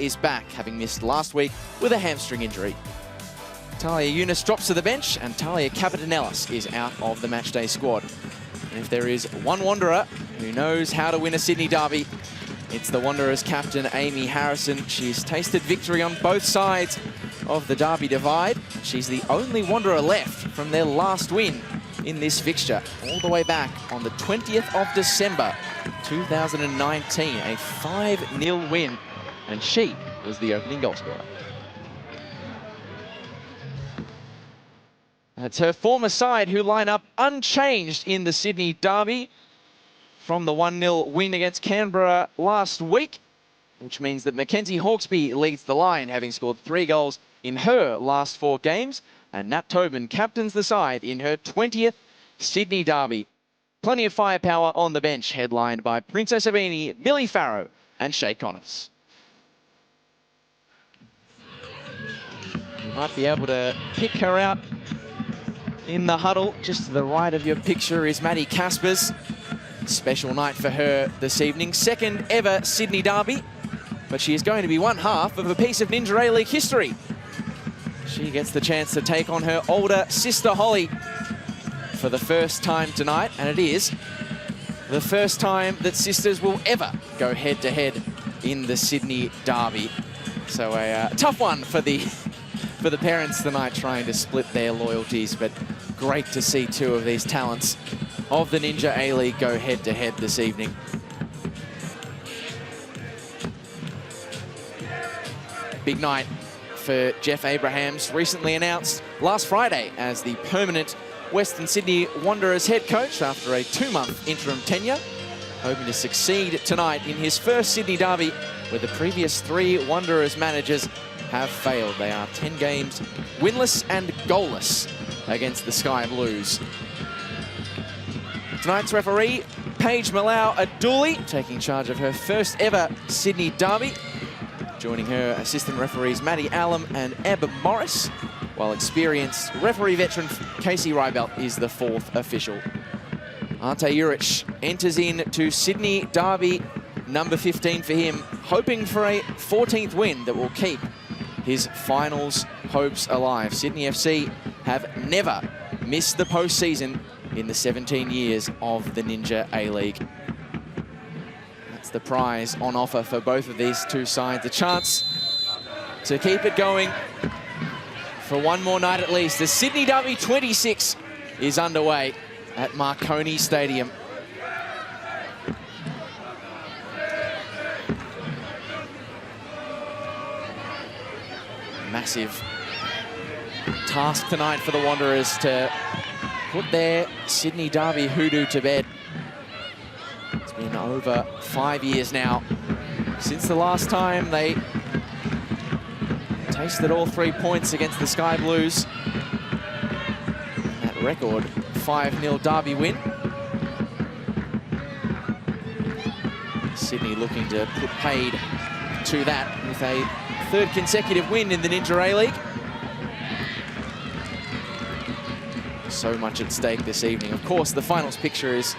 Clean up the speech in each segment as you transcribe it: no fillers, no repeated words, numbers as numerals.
is back, having missed last week with a hamstring injury. Talia Yunus drops to the bench, and Talia Capitanellis is out of the matchday squad. And if there is one Wanderer who knows how to win a Sydney derby, it's the Wanderers captain, Amy Harrison. She's tasted victory on both sides of the derby divide. She's the only Wanderer left from their last win in this fixture, all the way back on the 20th of December, 2019, a 5-0 win, and she was the opening goal scorer. It's her former side who line up unchanged in the Sydney derby from the 1-0 win against Canberra last week, which means that Mackenzie Hawkesby leads the line, having scored 3 goals in her last 4 games, and Nat Tobin captains the side in her 20th Sydney derby. Plenty of firepower on the bench, headlined by Princess Abini, Billy Farrow and Shay Connors. You might be able to pick her out in the huddle. Just to the right of your picture is Maddie Caspers. Special night for her this evening. Second ever Sydney derby, but she is going to be one half of a piece of Ninja A-League history. She gets the chance to take on her older sister Holly for the first time tonight, and it is the first time that sisters will ever go head-to-head in the Sydney derby. So a tough one for the parents tonight, trying to split their loyalties, but great to see 2 of these talents of the Ninja A-League go head-to-head this evening. Big night for Jeff Abrahams, recently announced last Friday as the permanent Western Sydney Wanderers head coach after a 2-month interim tenure, hoping to succeed tonight in his first Sydney derby, where the previous 3 Wanderers managers have failed. They are 10 games winless and goalless against the Sky Blues. Tonight's referee, Paige Malau-Adouli, taking charge of her first ever Sydney derby. Joining her, assistant referees Maddie Allam and Eb Morris, while experienced referee veteran Casey Rybelt is the 4th official. Ante Juric enters in to Sydney derby number 15 for him, hoping for a 14th win that will keep his finals hopes alive. Sydney FC have never missed the postseason in the 17 years of the Ninja A-League. That's the prize on offer for both of these 2 sides. A chance to keep it going for one more night at least. The Sydney Derby 26 is underway at Marconi Stadium. Massive task tonight for the Wanderers to put their Sydney derby hoodoo to bed. It's been over 5 years now since the last time they tasted all 3 points against the Sky Blues. That record 5-0 derby win. Sydney looking to put paid to that with a 3rd consecutive win in the Ninja A-League. So much at stake this evening. Of course, the finals picture is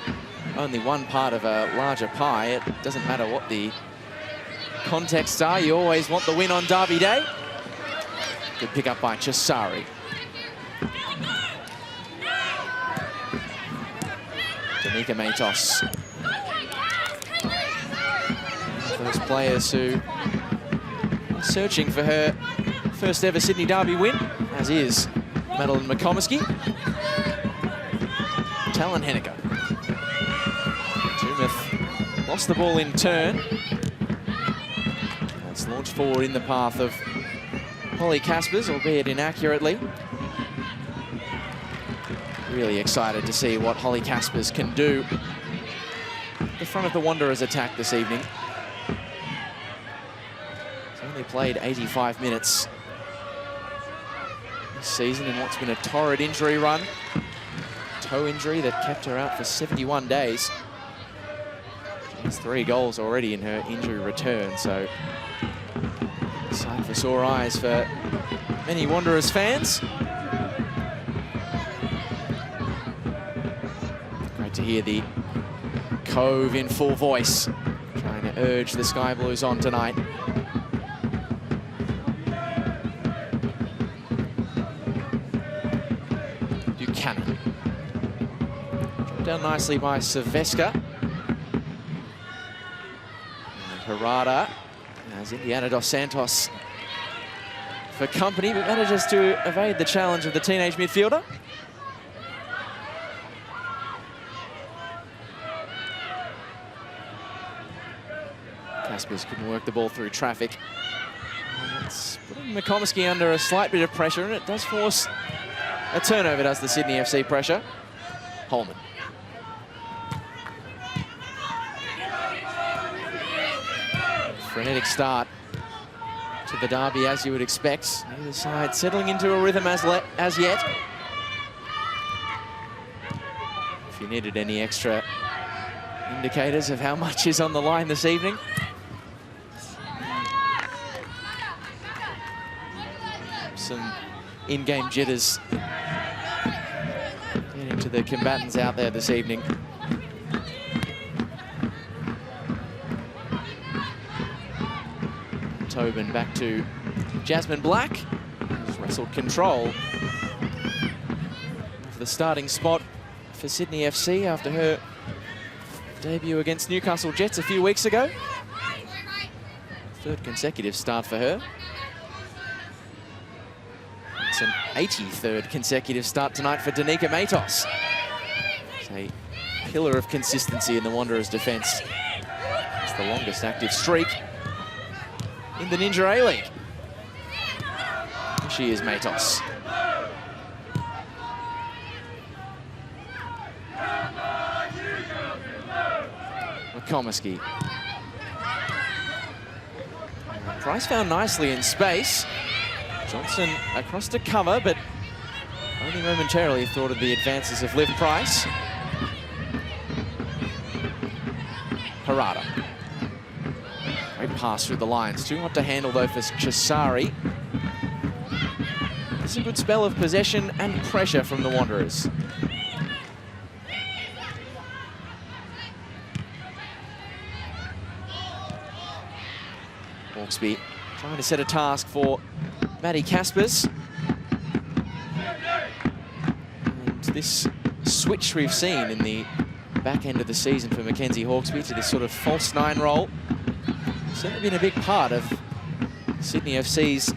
only one part of a larger pie. It doesn't matter what the contexts are. You always want the win on Derby Day. Good pick up by Chisari. Danica Matos. Those players who are searching for her first ever Sydney derby win, as is Madeline McComiskey. Talon Henniker. Toomuth lost the ball in turn. That's launched forward in the path of Holly Caspers, albeit inaccurately. Really excited to see what Holly Caspers can do at the front of the Wanderers attack this evening. She's only played 85 minutes this season in what's been a torrid injury run. Toe injury that kept her out for 71 days. She has 3 goals already in her injury return, so sight for sore eyes for many Wanderers fans. Great to hear the Cove in full voice, trying to urge the Sky Blues on tonight. Cannon. Dropped down nicely by Silvestre. And Harada has Indiana Dos Santos for company, but manages to evade the challenge of the teenage midfielder. Caspers couldn't work the ball through traffic. It's putting McComiskey under a slight bit of pressure, and it does force a turnover, does the Sydney FC pressure. Holman. Frenetic start to the derby, as you would expect. Neither side settling into a rhythm as yet. If you needed any extra indicators of how much is on the line this evening, some in-game jitters getting to the combatants out there this evening. Tobin back to Jasmine Black, who's wrestled control of the starting spot for Sydney FC after her debut against Newcastle Jets a few weeks ago. Third consecutive start for her. It's an 83rd consecutive start tonight for Danica Matos. It's a pillar of consistency in the Wanderers' defence. It's the longest active streak in the Ninja A-League. Here she is, Matos. McComiskey. Price found nicely in space. Johnson across to cover, but only momentarily thought of the advances of Liv Price. Harada. Great pass through the lines. Too hot to handle, though, for Chisari. It's a good spell of possession and pressure from the Wanderers. Hawkesby trying to set a task for Maddie Caspers. And this switch we've seen in the back end of the season for Mackenzie Hawkesby to this sort of false nine role, certainly been a big part of Sydney FC's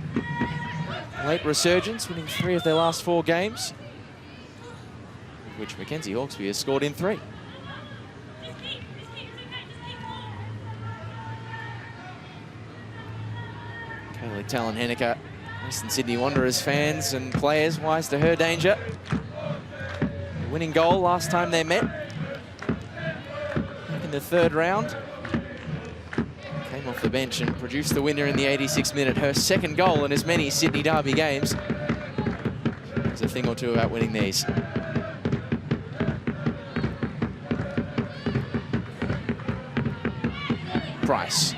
late resurgence, winning 3 of their last 4 games, of which Mackenzie Hawkesby has scored in 3. Kaylee Talon-Henniker, Western Sydney Wanderers fans and players wise to her danger. The winning goal last time they met in the 3rd round. Came off the bench and produced the winner in the 86th minute. Her 2nd goal in as many Sydney derby games. There's a thing or two about winning these. Price.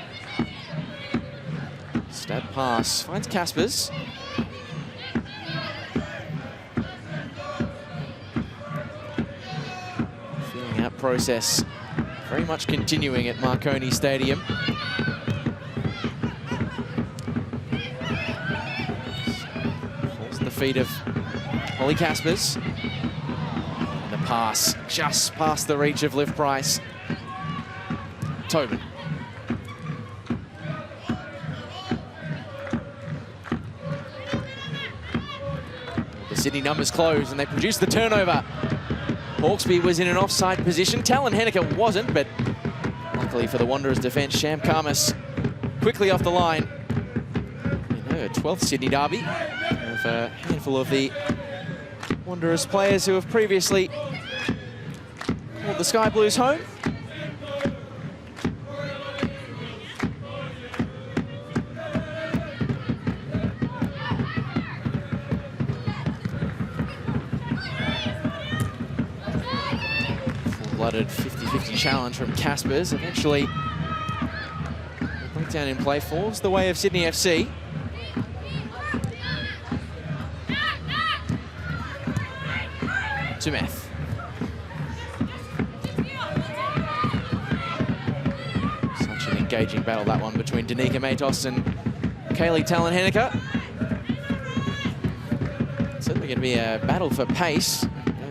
Stab pass, finds Caspers. Feeling out process very much continuing at Marconi Stadium. Falls at the feet of Holly Caspers. And the pass just past the reach of Liv Price. Tobin. Sydney numbers close and they produce the turnover. Hawkesby was in an offside position. Talon-Henniker wasn't, but luckily for the Wanderers' defence, Sham Khamis quickly off the line in her 12th Sydney derby of a handful of the Wanderers players who have previously called the Sky Blues home. Blooded 50-50 challenge from Caspers. Eventually, the breakdown in play falls the way of Sydney FC. Tumeth. Such an engaging battle, that one, between Danica Matos and Kaylee Talon-Henniker. Certainly going to be a battle for pace.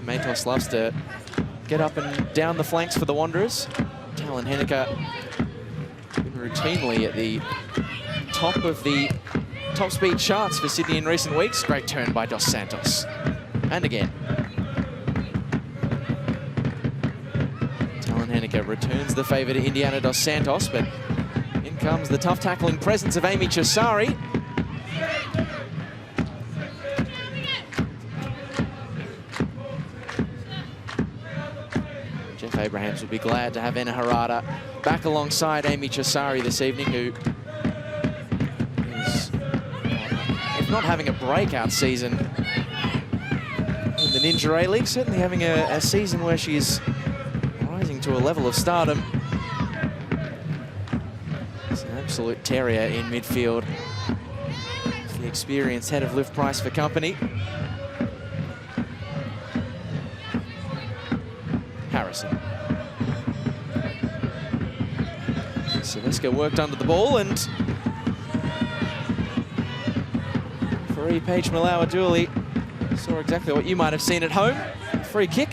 Matos loves to get up and down the flanks for the Wanderers. Talon Henniker routinely at the top of the top speed charts for Sydney in recent weeks. Great turn by Dos Santos. And again. Talon Henniker returns the favour to Indiana Dos Santos, but in comes the tough tackling presence of Amy Chisari. Jeff Abrahams will be glad to have Enna Harada back alongside Amy Chisari this evening, who is, if not having a breakout season in the Ninja A-League, certainly having a season where she's rising to a level of stardom. It's an absolute terrier in midfield. It's the experienced head of lift price for company. Harrison. Silvesca worked under the ball, and referee Paige Malawa-Dooley saw exactly what you might have seen at home. Free kick.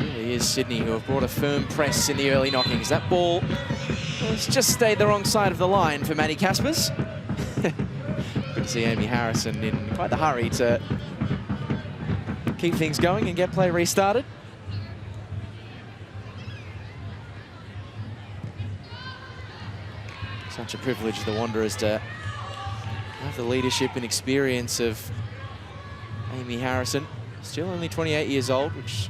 Really is Sydney who have brought a firm press in the early knockings. That ball has just stayed the wrong side of the line for Maddie Caspers. Good to see Amy Harrison in quite the hurry to keep things going and get play restarted. Such a privilege for the Wanderers to have the leadership and experience of Amy Harrison. Still only 28 years old, which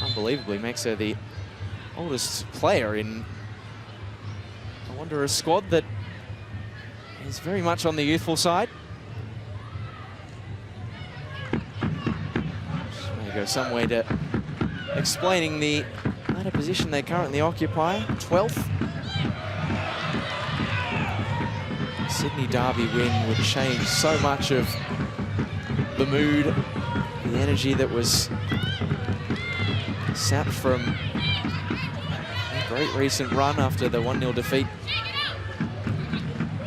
unbelievably makes her the oldest player in the Wanderers squad that is very much on the youthful side. Which may go some way to explaining the latter position they currently occupy, 12th. Sydney Derby win would change so much of the mood, the energy that was sapped from a great recent run after the 1-0 defeat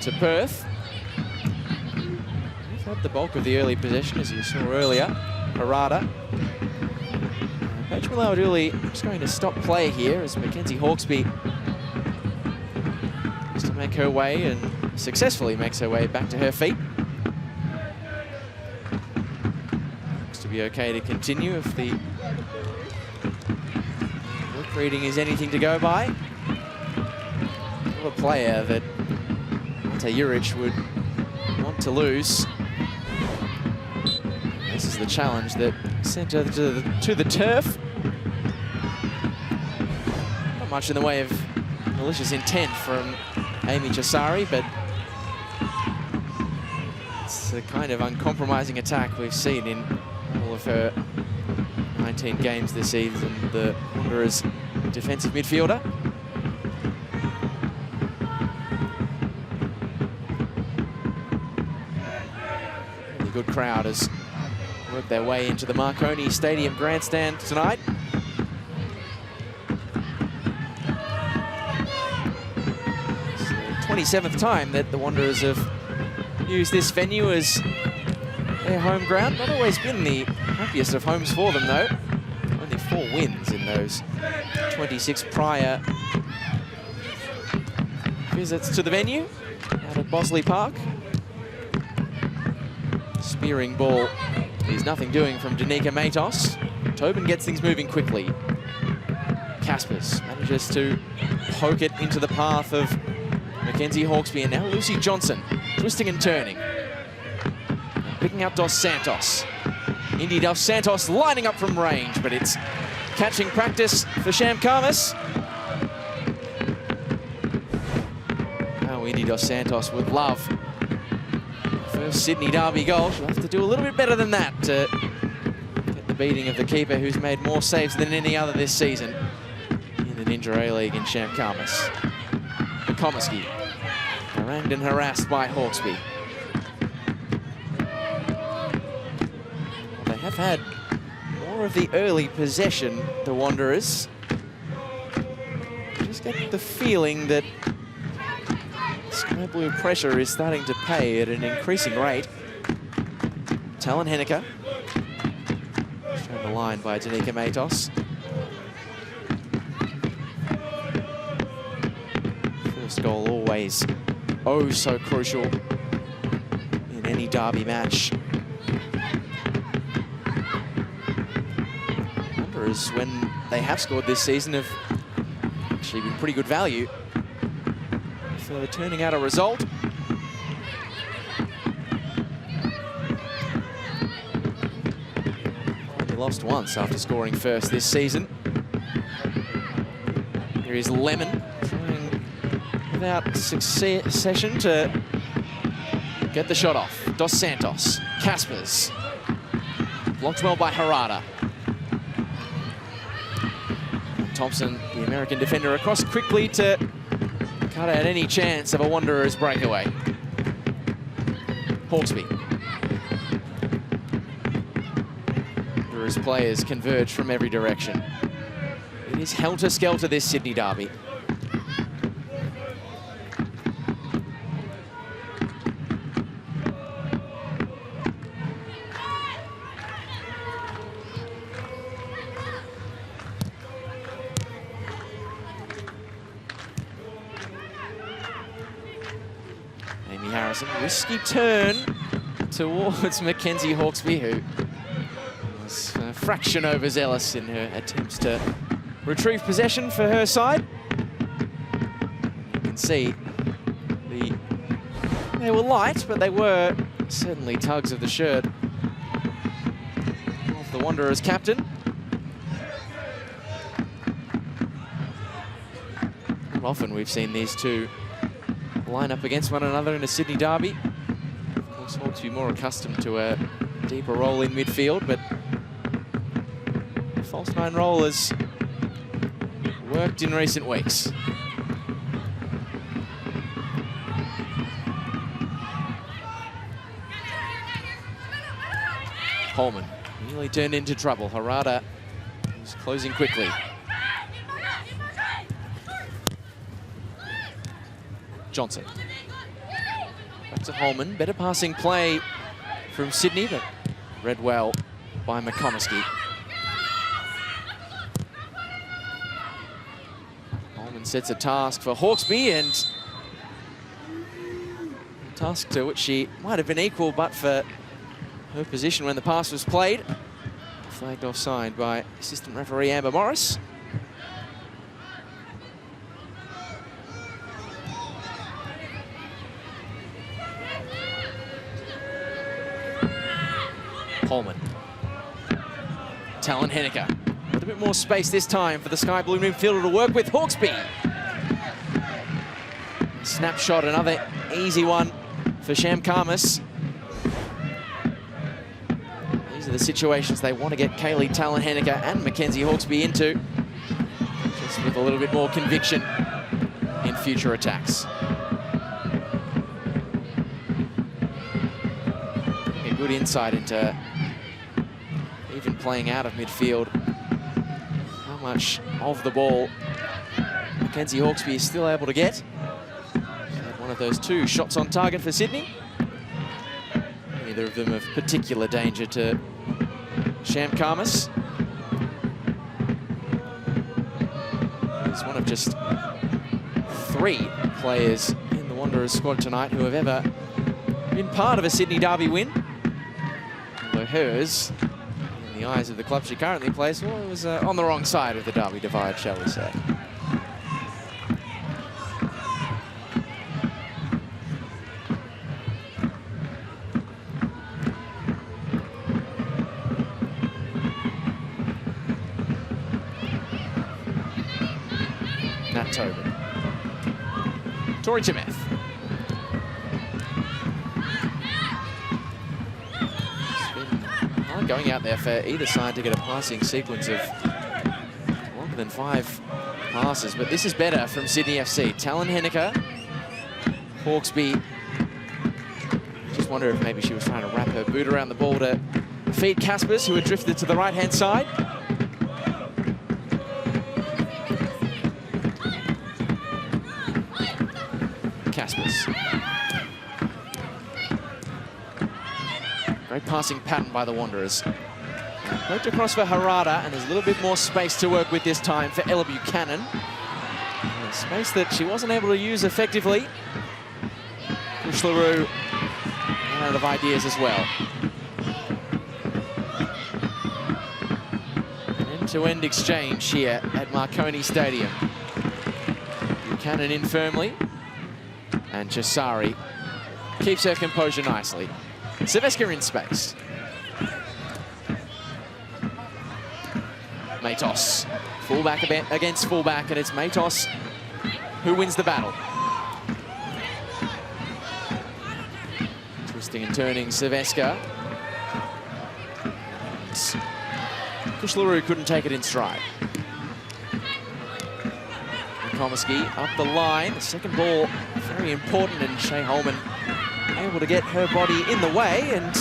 to Perth. We've had the bulk of the early possession, as you saw earlier. Harada. Paige Malawa-Dooley just going to stop play here as Mackenzie Hawkesby has to make her way and successfully makes her way back to her feet. Looks to be okay to continue if the look reading is anything to go by. A player that Ante Juric would want to lose. This is the challenge that sent her to the turf. Not much in the way of malicious intent from Amy Chisari, but it's the kind of uncompromising attack we've seen in all of her 19 games this season, the Wanderers' defensive midfielder. Really good crowd has worked their way into the Marconi Stadium grandstand tonight. It's the 27th time that the Wanderers have used this venue as their home ground. Not always been the happiest of homes for them, though. Only 4 wins in those 26 prior visits to the venue out at Bosley Park. Spearing ball is nothing doing from Danica Matos. Tobin gets things moving quickly. Caspers manages to poke it into the path of Mackenzie Hawkesby, and now Lucy Johnson twisting and turning. And picking up Dos Santos. Indy Dos Santos lining up from range, but it's catching practice for Sham Khamis. Oh, Indy Dos Santos would love first Sydney Derby goal. She'll have to do a little bit better than that to get the beating of the keeper, who's made more saves than any other this season in the Ninja A-League in Sham Khamis. Comiskey harangued and harassed by Hawkesby. They have had more of the early possession, the Wanderers. Just get the feeling that Sky Blue pressure is starting to pay at an increasing rate. Talon Henniker, shown the line by Danica Matos. First goal always oh so crucial in any derby match. Wanderers, when they have scored this season, have actually been pretty good value for turning out a result. Only lost once after scoring first this season. Here is Lemon, trying without succession to get the shot off. Dos Santos, Caspers, blocked well by Harada. Thompson, the American defender, across quickly to cut out any chance of a Wanderers breakaway. Hawkesby. Wanderers players converge from every direction. It is helter-skelter, this Sydney derby. Amy Harrison, risky turn towards Mackenzie Hawkesby, who was a fraction overzealous in her attempts to retrieve possession for her side. You can see they were light, but they were certainly tugs of the shirt of the Wanderers captain. Not often we've seen these two line up against one another in a Sydney derby. Of course, Hawkesby more accustomed to a deeper role in midfield, but the false nine role has worked in recent weeks. Holman nearly turned into trouble. Harada was closing quickly. Johnson. Back to Holman. Better passing play from Sydney, but read well by McComiskey. Holman sets a task for Hawkesby, and a task to which she might have been equal but for her position when the pass was played. Flagged offside by assistant referee Amber Morris. Holman. Talon Henniker. A little bit more space this time for the Sky Blue midfielder to work with. Hawkesby. Snapshot, another easy one for Sham Khamis. These are the situations they want to get Kaylee Talon Henniker and Mackenzie Hawkesby into, just with a little bit more conviction in future attacks. A good insight into even playing out of midfield, how much of the ball Mackenzie Hawkesby is still able to get. She had one of those two shots on target for Sydney. Neither of them of particular danger to Sham Khamis. He's one of just 3 players in the Wanderers squad tonight who have ever been part of a Sydney derby win. Although hers, in the eyes of the club she currently plays for, was on the wrong side of the derby divide, shall we say. Nat Tobin. Tori Timeth. Going out there for either side to get a passing sequence of longer than 5 passes, but this is better from Sydney FC. Talon Henniker, Hawkesby. Just wonder if maybe she was trying to wrap her boot around the ball to feed Caspers, who had drifted to the right-hand side. Caspers. Great passing pattern by the Wanderers. Poked across for Harada, and there's a little bit more space to work with this time for Ella Buchanan. And space that she wasn't able to use effectively. Kush LaRue ran out of ideas as well. An end-to-end exchange here at Marconi Stadium. Buchanan in firmly, and Cesari keeps her composure nicely. Sevesca in space. Matos, fullback against fullback, and it's Matos who wins the battle. Twisting and turning Sevesca. Kush LaRue couldn't take it in stride. Komsky up the line. The second ball very important, and Shea Holman able to get her body in the way, and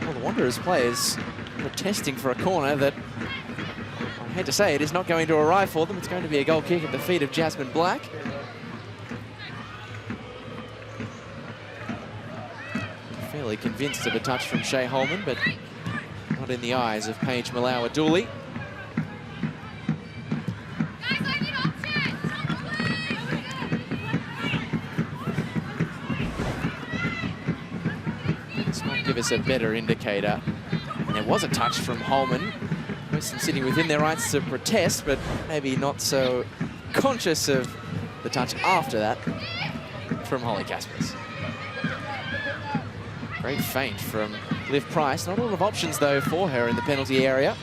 well, the Wanderers players protesting for a corner that, I hate to say it, is not going to arrive for them. It's going to be a goal kick at the feet of Jasmine Black. Fairly convinced of a touch from Shea Holman, but not in the eyes of Paige Malawa-Dooley. Give us a better indicator. And there was a touch from Holman. Western Sydney within their rights to protest, but maybe not so conscious of the touch after that from Holly Caspers. Great feint from Liv Price. Not a lot of options, though, for her in the penalty area.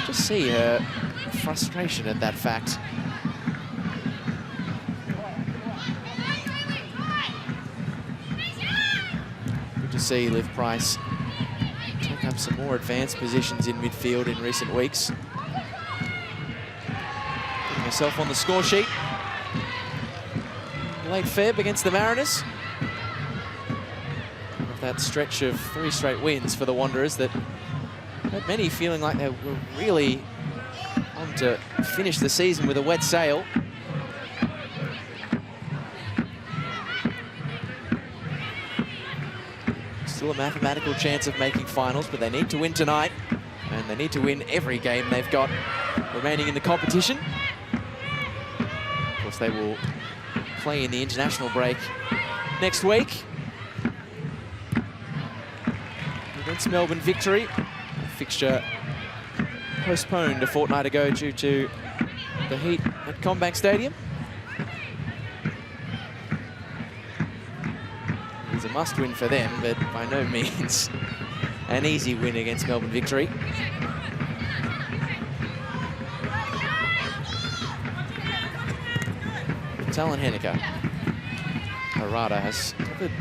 Just see her frustration at that fact. To see Liv Price take up some more advanced positions in midfield in recent weeks. Putting herself on the score sheet. Late Feb against the Mariners. Of that stretch of 3 straight wins for the Wanderers that had many feeling like they were really on to finish the season with a wet sail. Still a mathematical chance of making finals, but they need to win tonight, and they need to win every game they've got remaining in the competition. Of course, they will play in the international break next week against Melbourne Victory. A fixture postponed a fortnight ago due to the heat at CommBank Stadium. It's a must-win for them, but by no means an easy win against Melbourne Victory. Talon Henniker. Harada has covered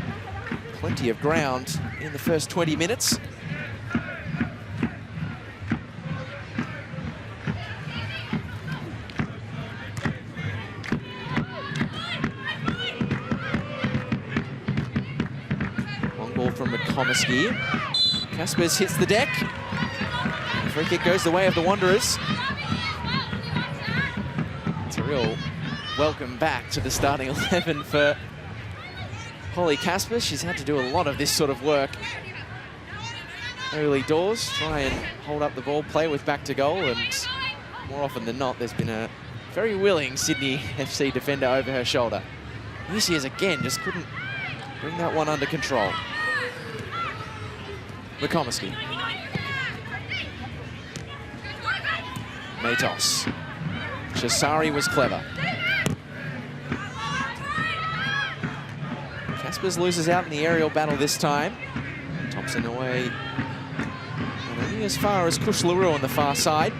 plenty of ground in the first 20 minutes. From McComiskey. Caspers hits the deck. The free kick goes the way of the Wanderers. It's a real welcome back to the starting 11 for Holly Caspers. She's had to do a lot of this sort of work early doors, try and hold up the ball, play with back to goal, and more often than not, there's been a very willing Sydney FC defender over her shoulder. Here she is again, just couldn't bring that one under control. McComiskey. Matos. Cesari was clever. Caspers loses out in the aerial battle this time. Thompson away. And only as far as Kush LaRue on the far side.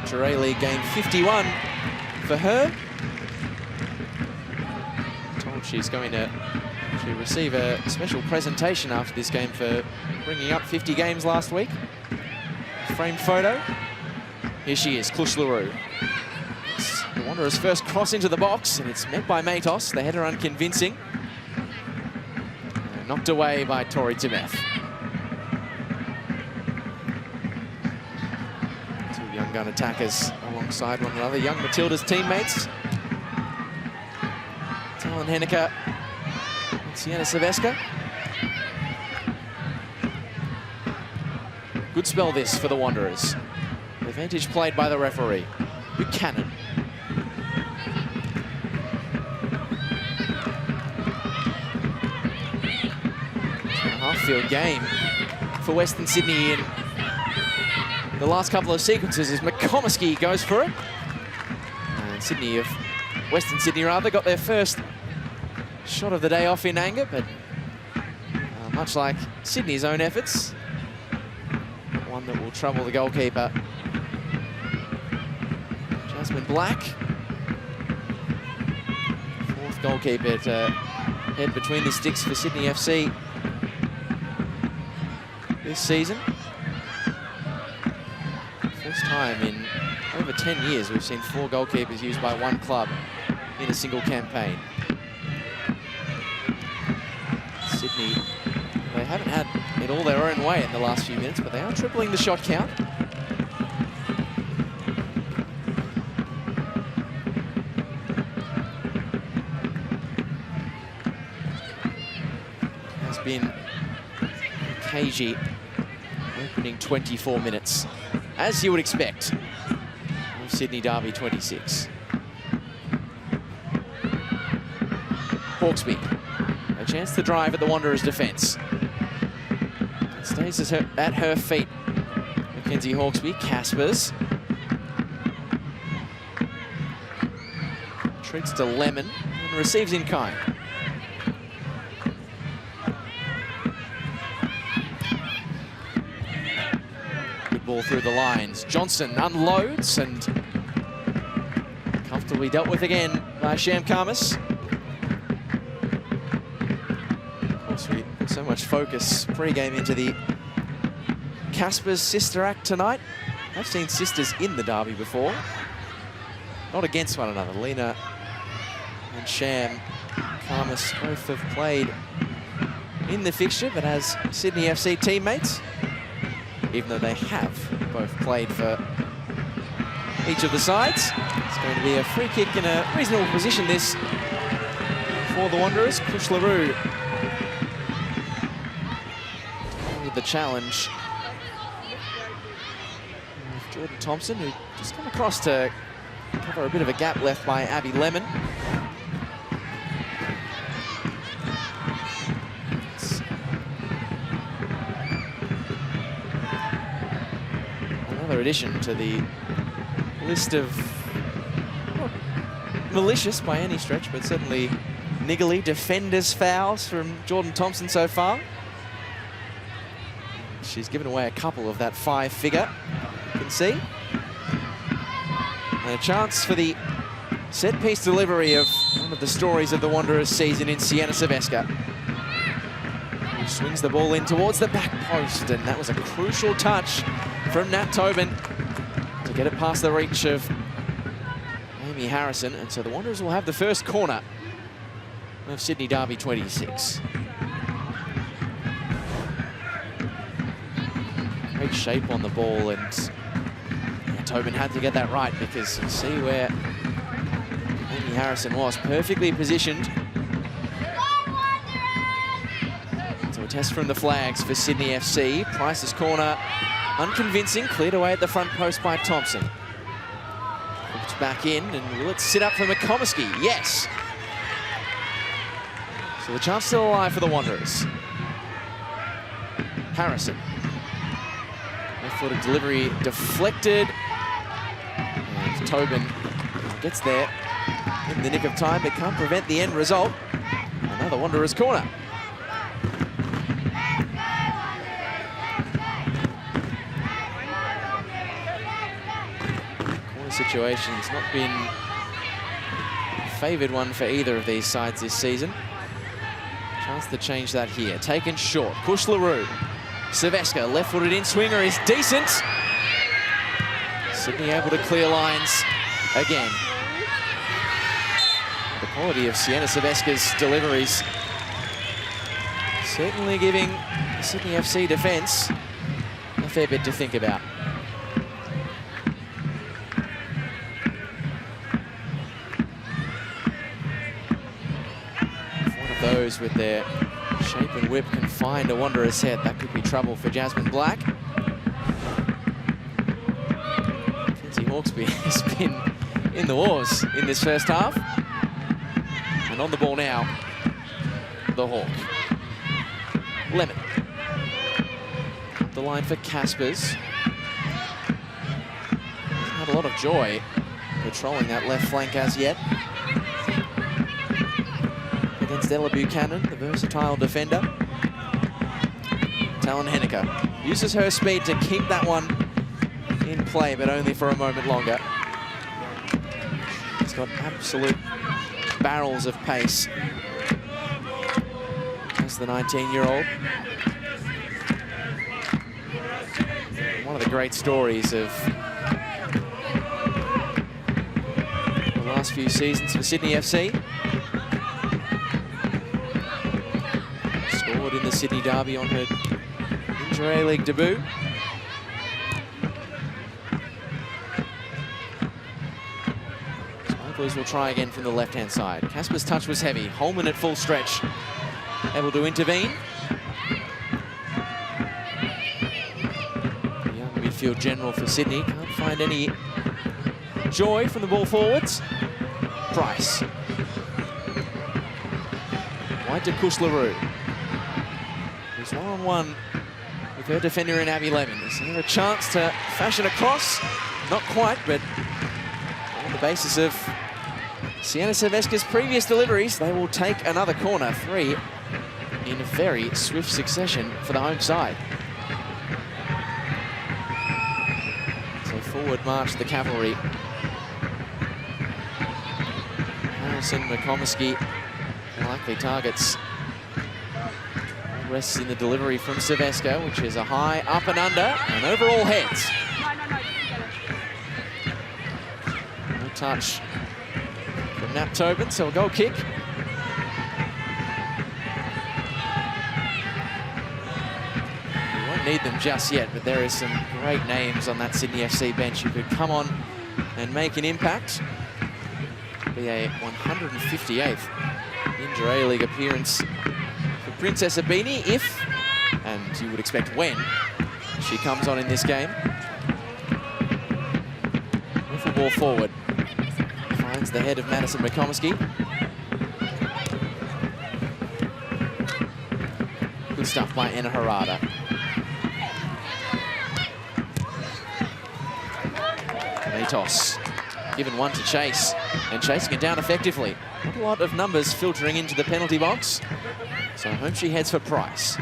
Jareli gained 51 for her. Told she's going to receive a special presentation after this game for bringing up 50 games last week. Framed photo. Here she is, Kush LaRue. It's the Wanderers' first cross into the box, and it's met by Matos. The header unconvincing. And knocked away by Tori Timeth. Two young gun attackers alongside one another. Young Matilda's teammates. Alan Henniker and Sienna Sevesca. Good spell this for the Wanderers. Advantage played by the referee. Buchanan. Half-field game for Western Sydney in the last couple of sequences as McComiskey goes for it. And Western Sydney rather, got their first shot of the day off in anger, but much like Sydney's own efforts, one that will trouble the goalkeeper, Jasmine Black. Fourth goalkeeper to head between the sticks for Sydney FC this season. First time in over 10 years we've seen 4 goalkeepers used by one club in a single campaign. Sydney, they haven't had it all their own way in the last few minutes, but they are tripling the shot count. Has been cagey opening 24 minutes, as you would expect. Sydney Derby 26. Hawkesby, a chance to drive at the Wanderers' defence. Stays at her feet. Mackenzie Hawkesby, Caspers. Treats to Lemon and receives in kind. Good ball through the lines. Johnson unloads and comfortably dealt with again by Sham Khamis. Of course, we put so much focus pre-game into the Caspers sister act tonight. I've seen sisters in the derby before, not against one another. Lena and Sham Khamis both have played in the fixture, but as Sydney FC teammates, even though they have both played for each of the sides. It's going to be a free kick in a reasonable position, this, for the Wanderers. Kush LaRue with the challenge. Jordan Thompson, who just come across to cover a bit of a gap left by Abby Lemon. Another addition to the list of, not malicious by any stretch, but certainly niggly defenders fouls from Jordan Thompson so far. She's given away a couple of that 5 figure, you can see. And a chance for the set-piece delivery of one of the stories of the Wanderers season in Sienna Sevesca, who swings the ball in towards the back post, and that was a crucial touch from Nat Tobin to get it past the reach of Amy Harrison. And so the Wanderers will have the first corner of Sydney Derby 26. Great shape on the ball, and Tobin had to get that right, because you see where Amy Harrison was, perfectly positioned. So a test from the flags for Sydney FC. Price's corner, unconvincing, cleared away at the front post by Thompson. It's back in, and will it sit up for McComiskey? Yes. So the chance still alive for the Wanderers. Harrison. Left-footed delivery deflected. And Tobin gets there in the nick of time, but can't prevent the end result. Another Wanderers corner. Situation's not been a favoured one for either of these sides this season. Chance to change that here. Taken short. Kush LaRue. Sevesca, left-footed in-swinger, is decent. Sydney able to clear lines again. The quality of Sienna Sevesca's deliveries certainly giving Sydney FC defence a fair bit to think about. those with their shape and whip can find a Wanderers head, that could be trouble for Jasmine Black. Kenzie Hawkesby has been in the wars in this first half. And on the ball now, the Hawk. Lemon. Up the line for Caspers. Had a lot of joy patrolling that left flank as yet. Against Ella Buchanan, the versatile defender. Talon Henniker uses her speed to keep that one in play, but only for a moment longer. He's got absolute barrels of pace as the 19-year-old. One of the great stories of the last few seasons for Sydney FC. Scored in the Sydney Derby on her inter-A-League debut. Smugglers will try again from the left-hand side. Casper's touch was heavy. Holman at full stretch, able to intervene. The young midfield general for Sydney can't find any joy from the ball forwards. Price. Wide to Kush-LaRue. He's one-on-one with her defender in Abby Lemon. Is there a chance to fashion a cross? Not quite, but on the basis of Sienna Silveska's previous deliveries, they will take another corner. 3 in very swift succession for the home side. So forward march the cavalry. Harrison McComiskey likely targets. Rests in the delivery from Silveska, which is a high up and under, and overall heads. No touch from Nat Tobin, so a goal kick. We won't need them just yet, but there is some great names on that Sydney FC bench who could come on and make an impact. Be a 158th inter-A-League appearance for Princess Abini, if, and you would expect when, she comes on in this game. With the ball forward. Finds the head of Madison McComiskey. Good stuff by Enna Harada. Matos given one to Chase, and chasing it down effectively. Not a lot of numbers filtering into the penalty box, so home she heads for Price.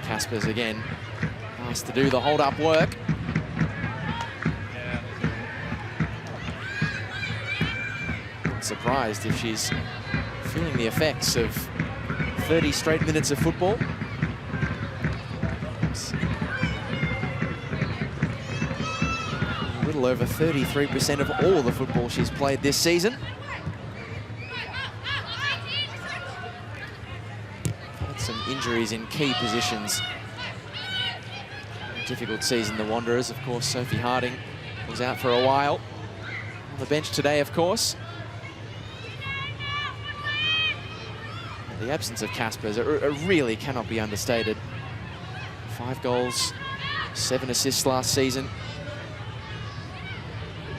Caspers again, nice to do the hold-up work. Surprised if she's feeling the effects of 30 straight minutes of football. A little over 33% of all the football she's played this season. Had some injuries in key positions. Difficult season, the Wanderers. Of course, Sophie Harding was out for a while. On the bench today, of course. The absence of Caspers really cannot be understated. 5 goals, 7 assists last season.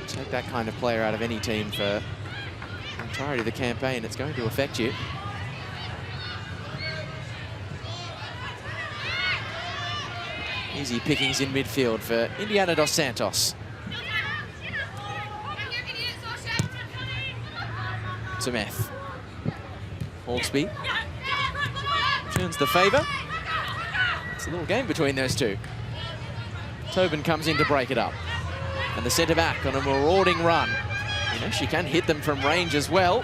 Take that kind of player out of any team for the entirety of the campaign, it's going to affect you. Easy pickings in midfield for Indiana Dos Santos. Sameth. Hawkesby turns the favour. It's a little game between those two. Tobin comes in to break it up. And the centre-back on a marauding run. You know, she can hit them from range as well.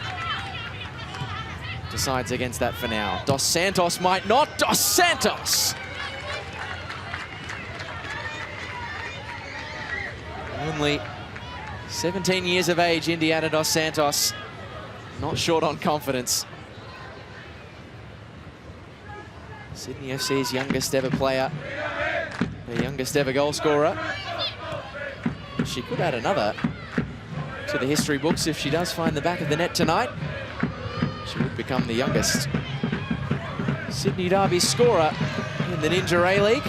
Decides against that for now. Dos Santos might not. Dos Santos! Only 17 years of age, Indiana Dos Santos. Not short on confidence. Sydney FC's youngest ever player, the youngest ever goal scorer. She could add another to the history books if she does find the back of the net tonight. She would become the youngest Sydney Derby scorer in the Ninja A-League,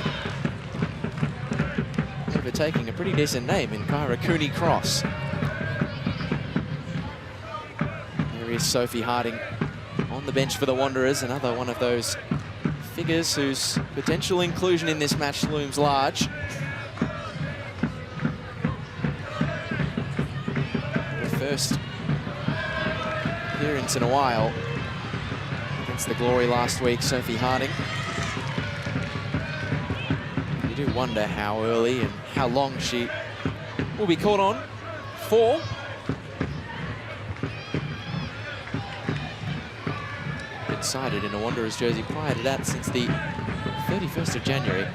overtaking a pretty decent name in Kyra Cooney-Cross. There is Sophie Harding on the bench for the Wanderers, another one of those figures whose potential inclusion in this match looms large. The first appearance in a while against the Glory last week, Sophie Harding. You do wonder how early and how long she will be caught on for. Been sighted in a Wanderers jersey prior to that since the 31st of January.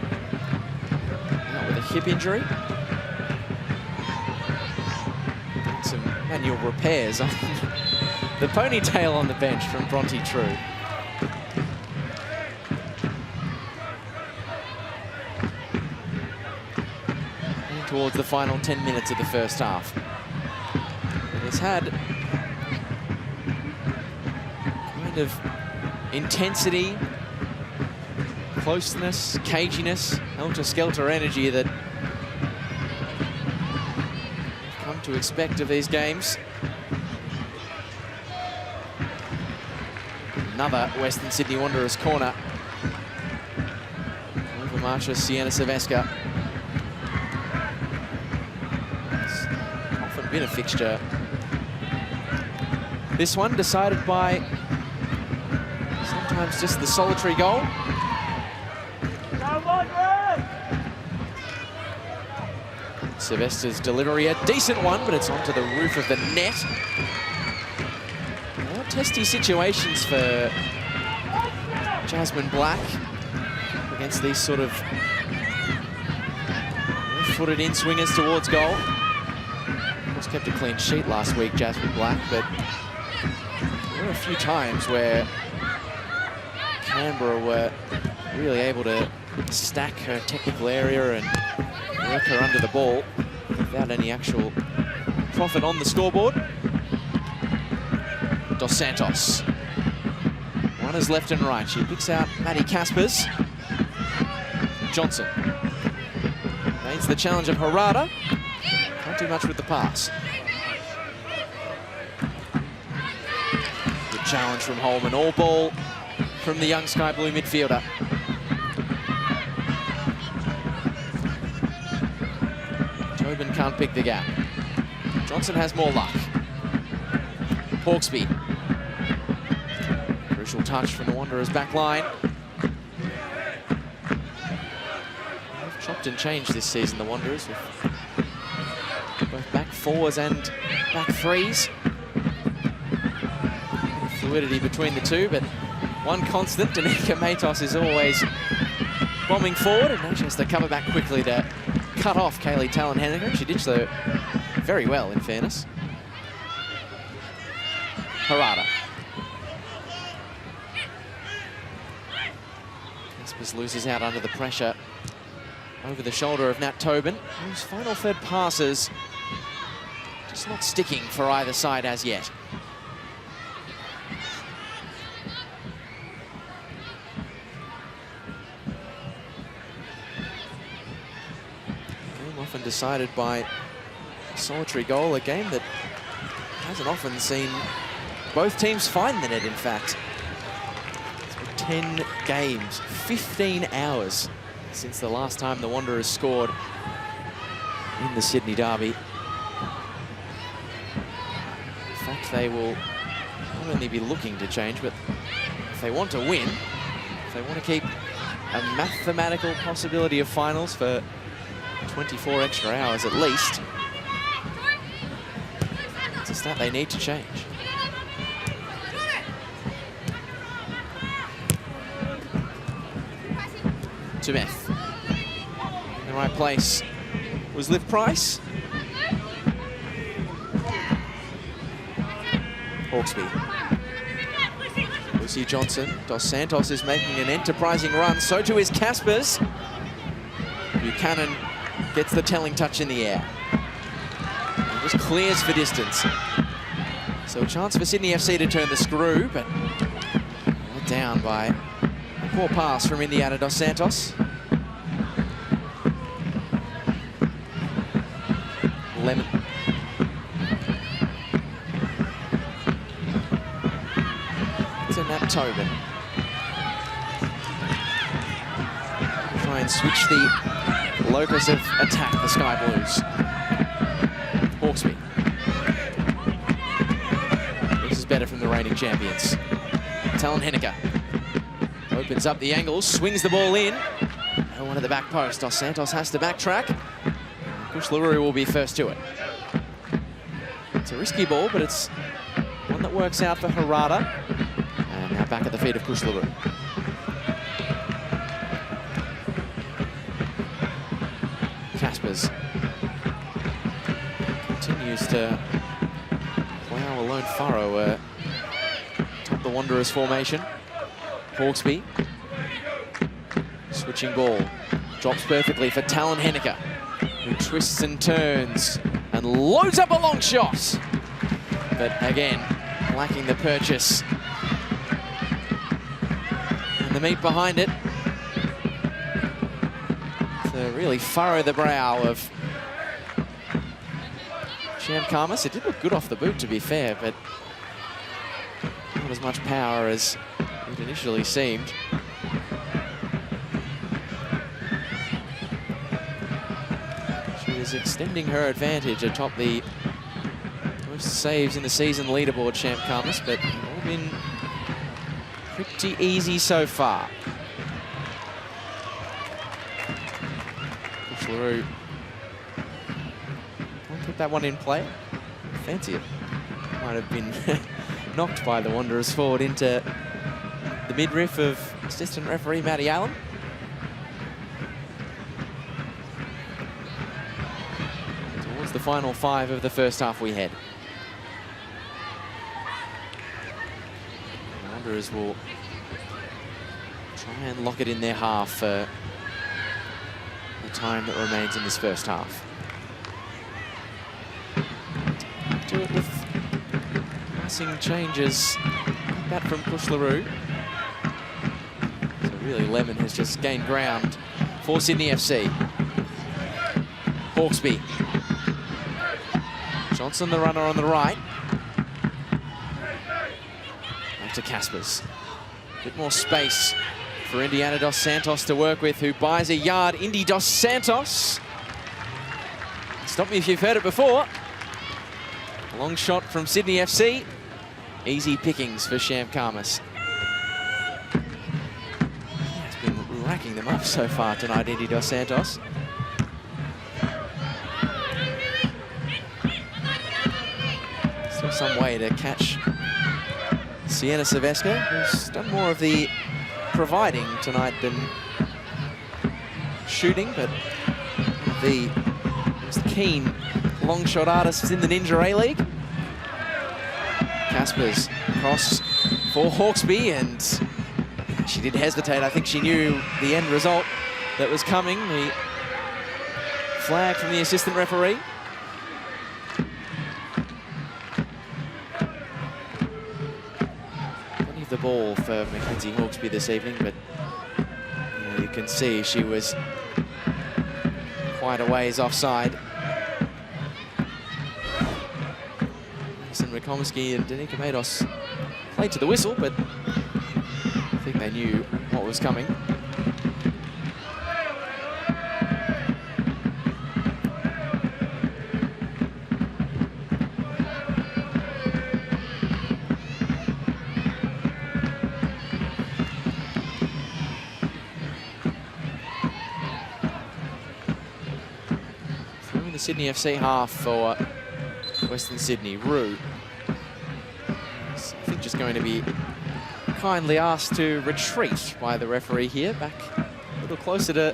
Now with a hip injury. Doing some manual repairs on the ponytail on the bench from Bronte True. And towards the final 10 minutes of the first half. It has had kind of intensity, closeness, caginess, helter-skelter energy that I've come to expect of these games. Another Western Sydney Wanderers corner. Over marches Sienna Silvesca. It's often been a fixture. This one decided by sometimes just the solitary goal. Silvestra's delivery, a decent one, but it's onto the roof of the net. More testy situations for Jasmine Black against these sort of left-footed in-swingers towards goal. Of course, kept a clean sheet last week, Jasmine Black, but there were a few times where Canberra were really able to stack her technical area and work her under the ball without any actual profit on the scoreboard. Dos Santos. Runners left and right. She picks out Maddie Caspers. Johnson. Meets the challenge of Harada. Can't do much with the pass. Good challenge from Holman. All ball from the young Sky Blue midfielder. Tobin can't pick the gap. Johnson has more luck. Hawksby. Crucial touch from the Wanderers' back line. They've chopped and changed this season, the Wanderers, with both back fours and back threes. Fluidity between the two, but one constant, Danica Matos is always bombing forward, and now she has to cover back quickly to cut off Kaylee Talon-Hennigan. She did so very well, in fairness. Harada. Caspers loses out under the pressure over the shoulder of Nat Tobin, whose final third passes just not sticking for either side as yet. Game often decided by a solitary goal, a game that hasn't often seen both teams find the net, in fact. It's been 10 games, 15 hours since the last time the Wanderers scored in the Sydney Derby. In fact, they will not only be looking to change, but if they want to win, if they want to keep a mathematical possibility of finals for 24 extra hours at least, it's a stat they need to change. Tumeth. In the right place was Liv Price. Hawksby. Lucy Johnson. Dos Santos is making an enterprising run. So too is Caspers. Buchanan gets the telling touch in the air. And just clears for distance. So a chance for Sydney FC to turn the screw, but let down by a poor pass from Indiana Dos Santos. Lemon. To Nat Tobin. Try and switch the locus of attack, the Sky Blues. Hawkesby. This is better from the reigning champions. Talon Henniker opens up the angle, swings the ball in. And one at the back post. Dos Santos has to backtrack. Kush LaRue will be first to it. It's a risky ball, but it's one that works out for Harada. And now back at the feet of Kush LaRue. Caspers continues to plough a lone furrow top the Wanderers formation. Hawkesby. Switching ball. Drops perfectly for Talon Henniker, who twists and turns and loads up a long shot. But again, lacking the purchase and the meat behind it to really furrow the brow of Sham Khamis. It did look good off the boot, to be fair, but not as much power as it initially seemed. Is extending her advantage atop the most saves in the season leaderboard, Sham Khamis, but all been pretty easy so far. Kush LaRue won't put that one in play. Fancy it. Might have been knocked by the Wanderers forward into the midriff of assistant referee Matty Allen. The final 5 of the first half we had. The Wanderers will try and lock it in their half for the time that remains in this first half. Do it with passing changes like that from Kush LaRue. So really Lemon has just gained ground for Sydney FC. Hawkesby. Johnson, the runner on the right. Back to Caspers. A bit more space for Indiana Dos Santos to work with, who buys a yard. Indy Dos Santos. Stop me if you've heard it before. A long shot from Sydney FC. Easy pickings for Sham Khamis. He's been racking them up so far tonight, Indy Dos Santos. Some way to catch Sienna Silvestre, who's done more of the providing tonight than shooting, but the most keen long shot artists in the Ninja A-League. Caspers cross for Hawkesby, and she did hesitate. I think she knew the end result that was coming. The flag from the assistant referee. The ball for Mackenzie Hawkesby this evening, but you can see she was quite a ways offside. Alison Rakomski and Danica Mados played to the whistle, but I think they knew what was coming. Sydney FC half for Western Sydney. Rue, I think, just going to be kindly asked to retreat by the referee here. Back a little closer to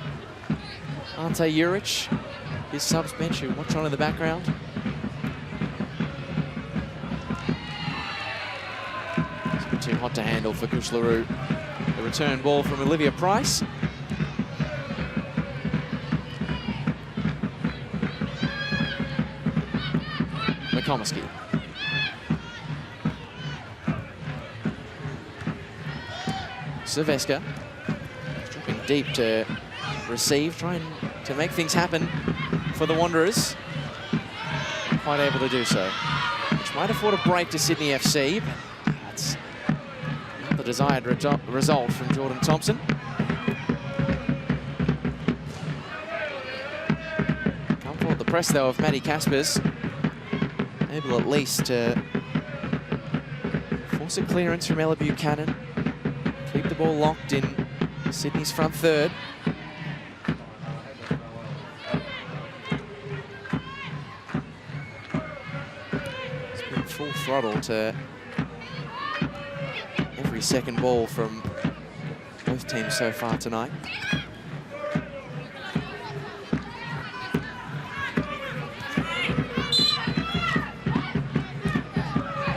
Ante Juric, his subs bench, who watch on in the background. too hot to handle for Kush LaRue. The return ball from Olivia Price. McComiskey. Silvestre dropping deep to receive, trying to make things happen for the Wanderers. Not quite able to do so, which might afford a break to Sydney FC, but that's not the desired result from Jordan Thompson. Can't fault the press, though, of Maddie Caspers. Able at least to force a clearance from Ella Buchanan. Keep the ball locked in Sydney's front third. It's been full throttle to every second ball from both teams so far tonight.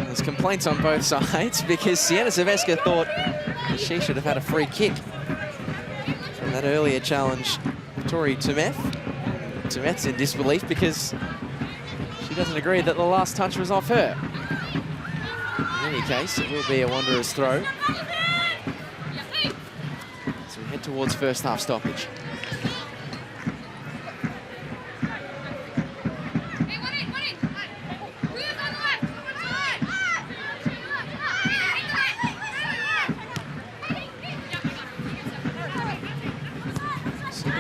There's complaints on both sides because Sienna Silvestre thought that she should have had a free kick from that earlier challenge, Tori Tumeth. Tumeth's in disbelief because she doesn't agree that the last touch was off her. In any case, it will be a Wanderers throw. So we head towards first half stoppage.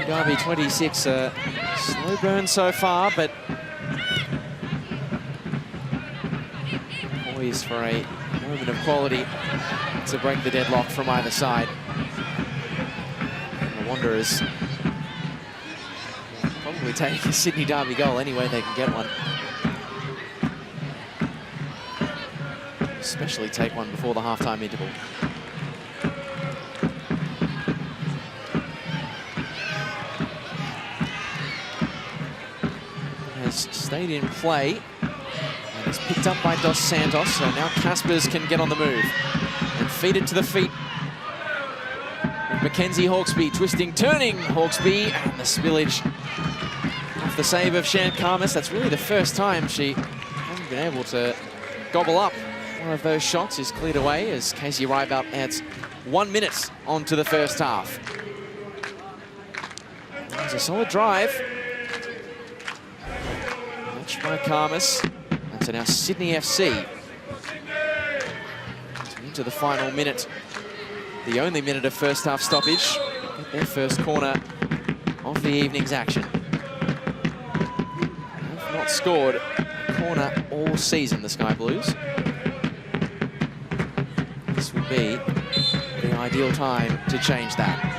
Derby 26, slow burn so far, but poised for a moment of quality to break the deadlock from either side. And the Wanderers probably take a Sydney Derby goal any way they can get one. Especially take one before the halftime interval. Stayed in play and is picked up by Dos Santos, so now Caspers can get on the move and feed it to the feet. With Mackenzie Hawkesby twisting, turning Hawkesby, and the spillage off the save of Shan Karmas. That's really the first time she hasn't been able to gobble up one of those shots. Is cleared away as Casey Rybout adds 1 minute onto the first half. It's a solid drive by Karmas, and so now Sydney FC into the final minute, the only minute of first half stoppage, get their first corner of the evening's action. They've not scored a corner all season, the Sky Blues. This would be the ideal time to change that.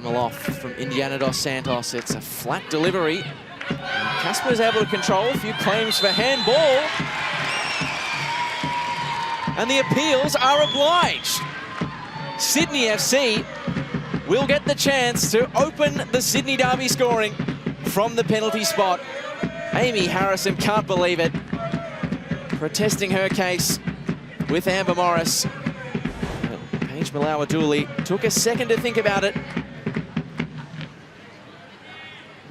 Off from Indiana Dos Santos. It's a flat delivery. Casper is able to control. A few claims for handball. And the appeals are obliged. Sydney FC will get the chance to open the Sydney Derby scoring from the penalty spot. Amy Harrison can't believe it. Protesting her case with Amber Morris. Paige Malawa-Dooley took a second to think about it.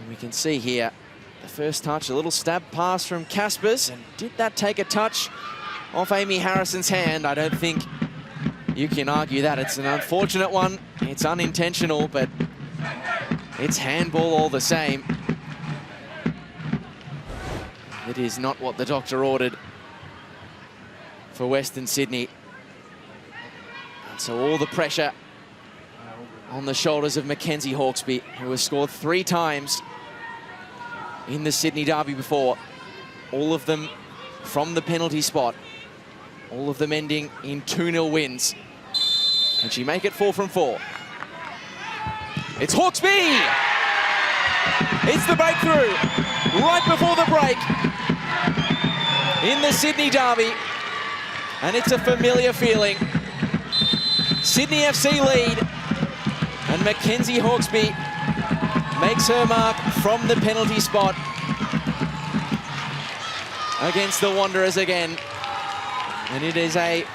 We can see here the first touch, a little stab pass from Caspers. And did that take a touch off Amy Harrison's hand? I don't think you can argue that. It's an unfortunate one. It's unintentional, but it's handball all the same. It is not what the doctor ordered for Western Sydney. And so all the pressure on the shoulders of Mackenzie Hawkesby, who has scored 3 times in the Sydney Derby before, all of them from the penalty spot, all of them ending in 2-0 wins. Can she make it 4 from 4? It's Hawkesby! It's the breakthrough right before the break in the Sydney Derby, and it's a familiar feeling. Sydney FC lead, and Mackenzie Hawkesby makes her mark from the penalty spot against the Wanderers again. And it is a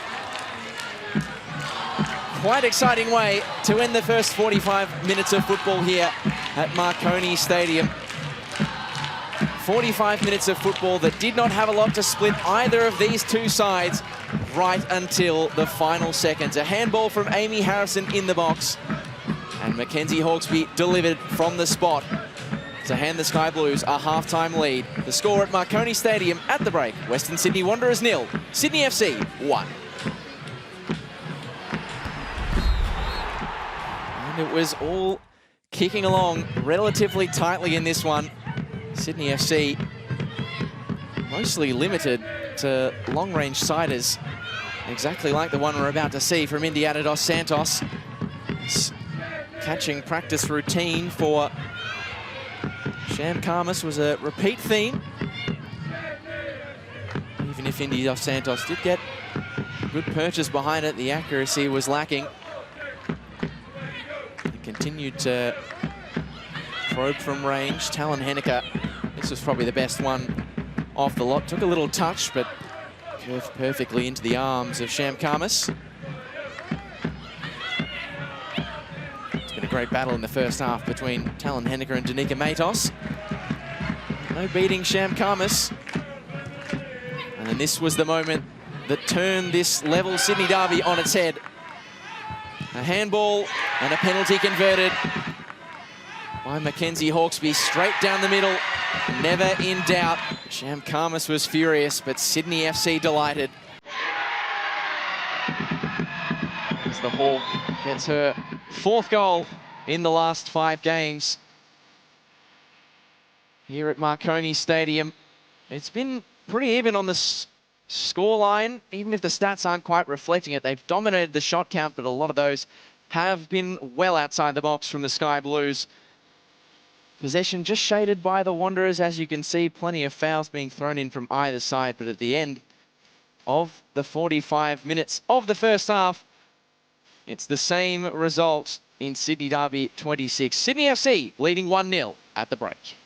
quite exciting way to end the first 45 minutes of football here at Marconi Stadium. 45 minutes of football that did not have a lot to split either of these two sides right until the final seconds. A handball from Amy Harrison in the box, and Mackenzie Hawkesby delivered from the spot to hand the Sky Blues a half-time lead. The score at Marconi Stadium at the break: Western Sydney Wanderers 0, Sydney FC 1. And it was all kicking along relatively tightly in this one. Sydney FC mostly limited to long-range siders, exactly like the one we're about to see from Indiana Dos Santos. It's catching practice routine for Sham Khamis was a repeat theme. Even if Indy Dos Santos did get good purchase behind it, the accuracy was lacking. He continued to probe from range. Talon Henniker, this was probably the best one off the lot. Took a little touch, but curved perfectly into the arms of Sham Khamis. It's been a great battle in the first half between Talon Henniker and Danica Matos. No beating Sham Khamis. And then this was the moment that turned this level Sydney derby on its head. A handball and a penalty converted by Mackenzie Hawkesby, straight down the middle, never in doubt. Sham Khamis was furious, but Sydney FC delighted. As the Hawk gets her 4th goal in the last 5 games here at Marconi Stadium. It's been pretty even on the scoreline, even if the stats aren't quite reflecting it. They've dominated the shot count, but a lot of those have been well outside the box from the Sky Blues. Possession just shaded by the Wanderers, as you can see, plenty of fouls being thrown in from either side, but at the end of the 45 minutes of the first half, it's the same result in Sydney Derby 26. Sydney FC leading 1-0 at the break.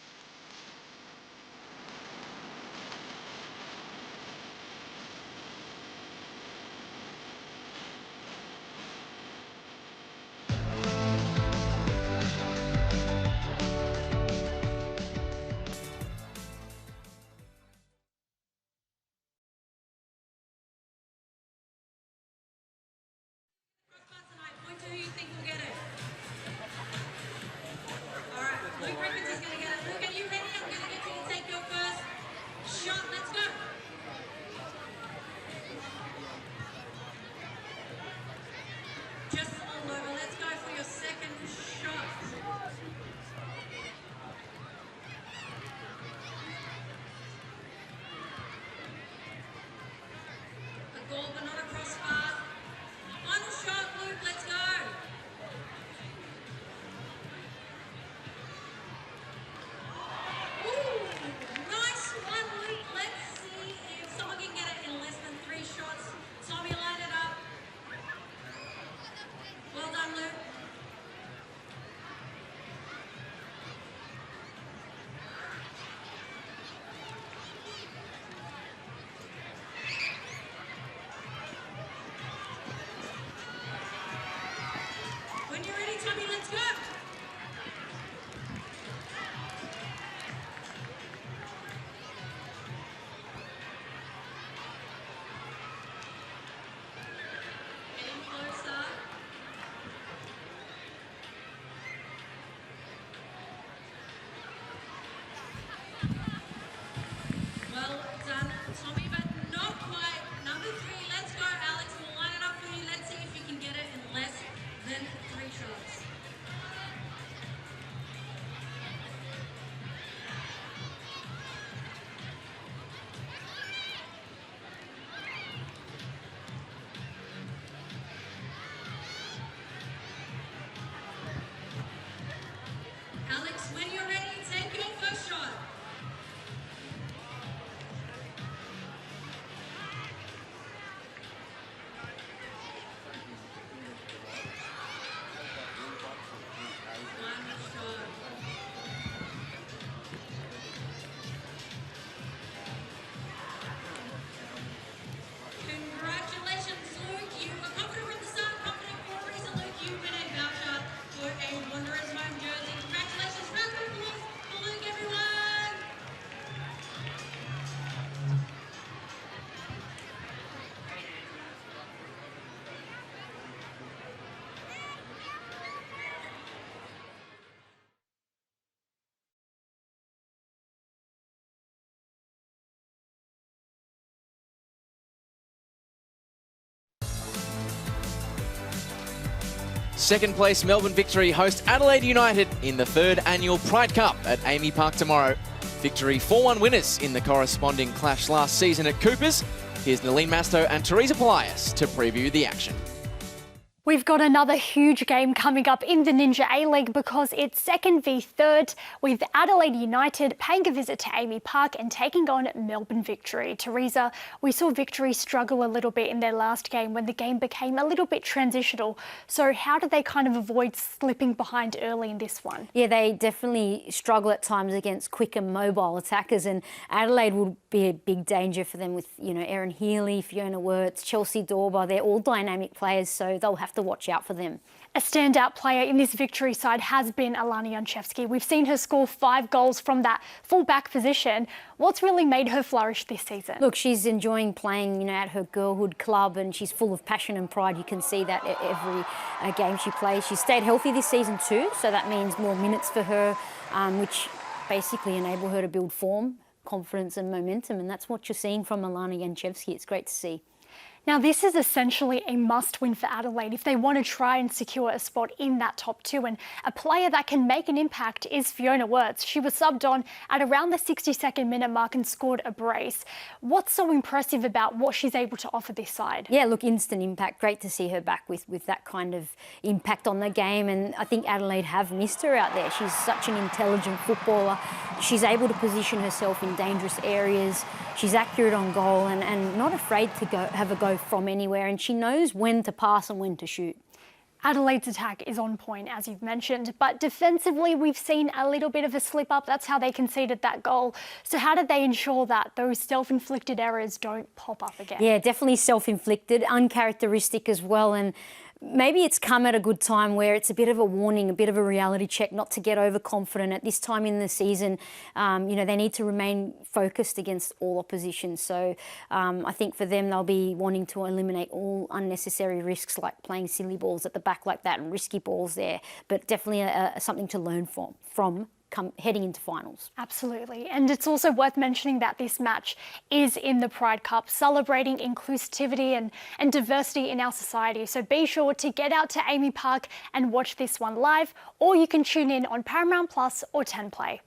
Second place Melbourne Victory host Adelaide United in the third annual Pride Cup at AAMI Park tomorrow. Victory 4-1 winners in the corresponding clash last season at Coopers. Here's Nalene Masto and Teresa Polias to preview the action. We've got another huge game coming up in the Ninja A-League because it's second v third, with Adelaide United paying a visit to AAMI Park and taking on Melbourne Victory. Teresa, we saw Victory struggle a little bit in their last game when the game became a little bit transitional. So how do they kind of avoid slipping behind early in this one? Yeah, they definitely struggle at times against quick and mobile attackers, and Adelaide will be a big danger for them with, Erin Healy, Fiona Wirtz, Chelsea Dorber. They're all dynamic players, so they'll have to watch out for them. A standout player in this Victory side has been Alana Janchevski. We've seen her score 5 goals from that full-back position. What's really made her flourish this season? Look, she's enjoying playing, at her girlhood club, and she's full of passion and pride. You can see that every game she plays. She's stayed healthy this season too, so that means more minutes for her, which basically enable her to build form, confidence and momentum, and that's what you're seeing from Alana Janchevski. It's great to see. Now, this is essentially a must-win for Adelaide if they want to try and secure a spot in that top 2. And a player that can make an impact is Fiona Wirtz. She was subbed on at around the 62nd minute mark and scored a brace. What's so impressive about what she's able to offer this side? Yeah, look, instant impact. Great to see her back with that kind of impact on the game. And I think Adelaide have missed her out there. She's such an intelligent footballer. She's able to position herself in dangerous areas. She's accurate on goal and not afraid to have a go from anywhere, and she knows when to pass and when to shoot. Adelaide's attack is on point, as you've mentioned, but defensively we've seen a little bit of a slip up. That's how they conceded that goal. So how did they ensure that those self-inflicted errors don't pop up again? Yeah, definitely self-inflicted, uncharacteristic as well, and maybe it's come at a good time where it's a bit of a warning, a bit of a reality check not to get overconfident at this time in the season. They need to remain focused against all opposition. So I think for them, they'll be wanting to eliminate all unnecessary risks like playing silly balls at the back like that and risky balls there. But definitely something to learn from heading into finals. Absolutely. And it's also worth mentioning that this match is in the Pride Cup, celebrating inclusivity and diversity in our society. So be sure to get out to AAMI Park and watch this one live, or you can tune in on Paramount Plus or 10 Play.